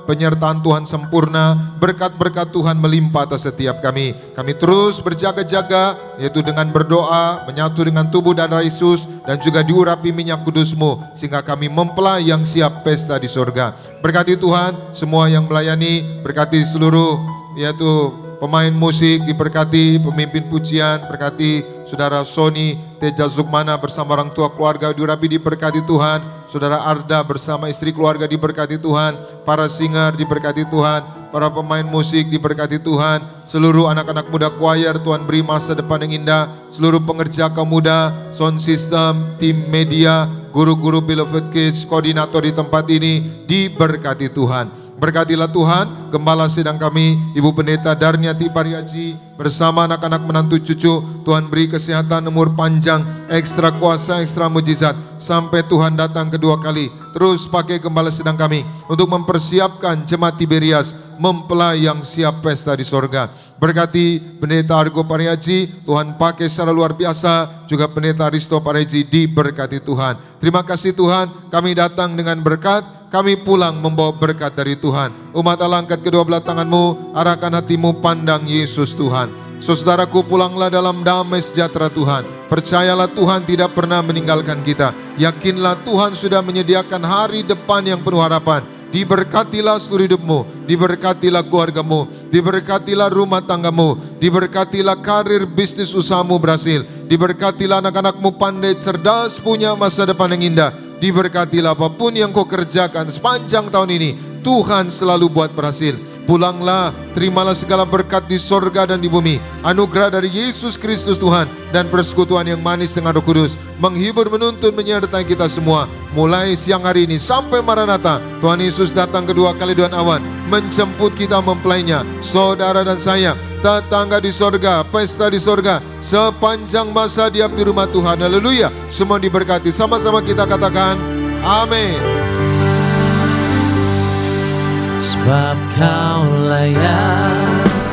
penyertaan Tuhan sempurna, berkat-berkat Tuhan melimpah atas setiap kami. Kami terus berjaga-jaga, yaitu dengan berdoa, menyatu dengan tubuh dan darah Yesus, dan juga diurapi minyak kudus-Mu, sehingga kami mempelai yang siap pesta di surga. Berkati Tuhan semua yang melayani, berkati seluruh yaitu pemain musik, diberkati pemimpin pujian, berkati Saudara Sony Teja Zukmana bersama orang tua keluarga diurapi, diberkati Tuhan. Saudara Arda bersama istri keluarga diberkati Tuhan. Para singer diberkati Tuhan. Para pemain musik diberkati Tuhan. Seluruh anak-anak muda choir, Tuhan beri masa depan yang indah. Seluruh pengerja kaum muda, sound system, tim media, guru-guru Beloved Kids, koordinator di tempat ini diberkati Tuhan. Berkatilah Tuhan, gembala sidang kami, Ibu Pendeta Darniati Pariaji, bersama anak-anak menantu cucu. Tuhan beri kesehatan, umur panjang, ekstra kuasa, ekstra mujizat, sampai Tuhan datang kedua kali. Terus pakai gembala sidang kami untuk mempersiapkan jemaat Tiberias, mempelai yang siap pesta di sorga. Berkati Pendeta Argo Pariaji, Tuhan pakai secara luar biasa. Juga Pendeta Aristo Pariaji diberkati Tuhan. Terima kasih Tuhan, kami datang dengan berkat, kami pulang membawa berkat dari Tuhan. Umat Allah, angkat kedua belah tanganmu, arahkan hatimu, pandang Yesus Tuhan. Saudaraku, pulanglah dalam damai sejahtera Tuhan. Percayalah Tuhan tidak pernah meninggalkan kita. Yakinlah Tuhan sudah menyediakan hari depan yang penuh harapan. Diberkatilah seluruh hidupmu, diberkatilah keluargamu, diberkatilah rumah tanggamu, diberkatilah karir bisnis usahamu berhasil, diberkatilah anak-anakmu pandai, cerdas, punya masa depan yang indah. Diberkatilah apapun yang kau kerjakan sepanjang tahun ini, Tuhan selalu buat berhasil. Pulanglah, terimalah segala berkat di sorga dan di bumi. Anugerah dari Yesus Kristus Tuhan dan persekutuan yang manis dengan Roh Kudus menghibur, menuntun, menyertai kita semua. Mulai siang hari ini sampai Maranatha, Tuhan Yesus datang kedua kali dengan awan, menjemput kita mempelainya, saudara dan saya, tetangga di sorga, pesta di sorga, sepanjang masa diam di rumah Tuhan. Haleluya. Semua diberkati. Sama-sama kita katakan amin. Sebab Kau layak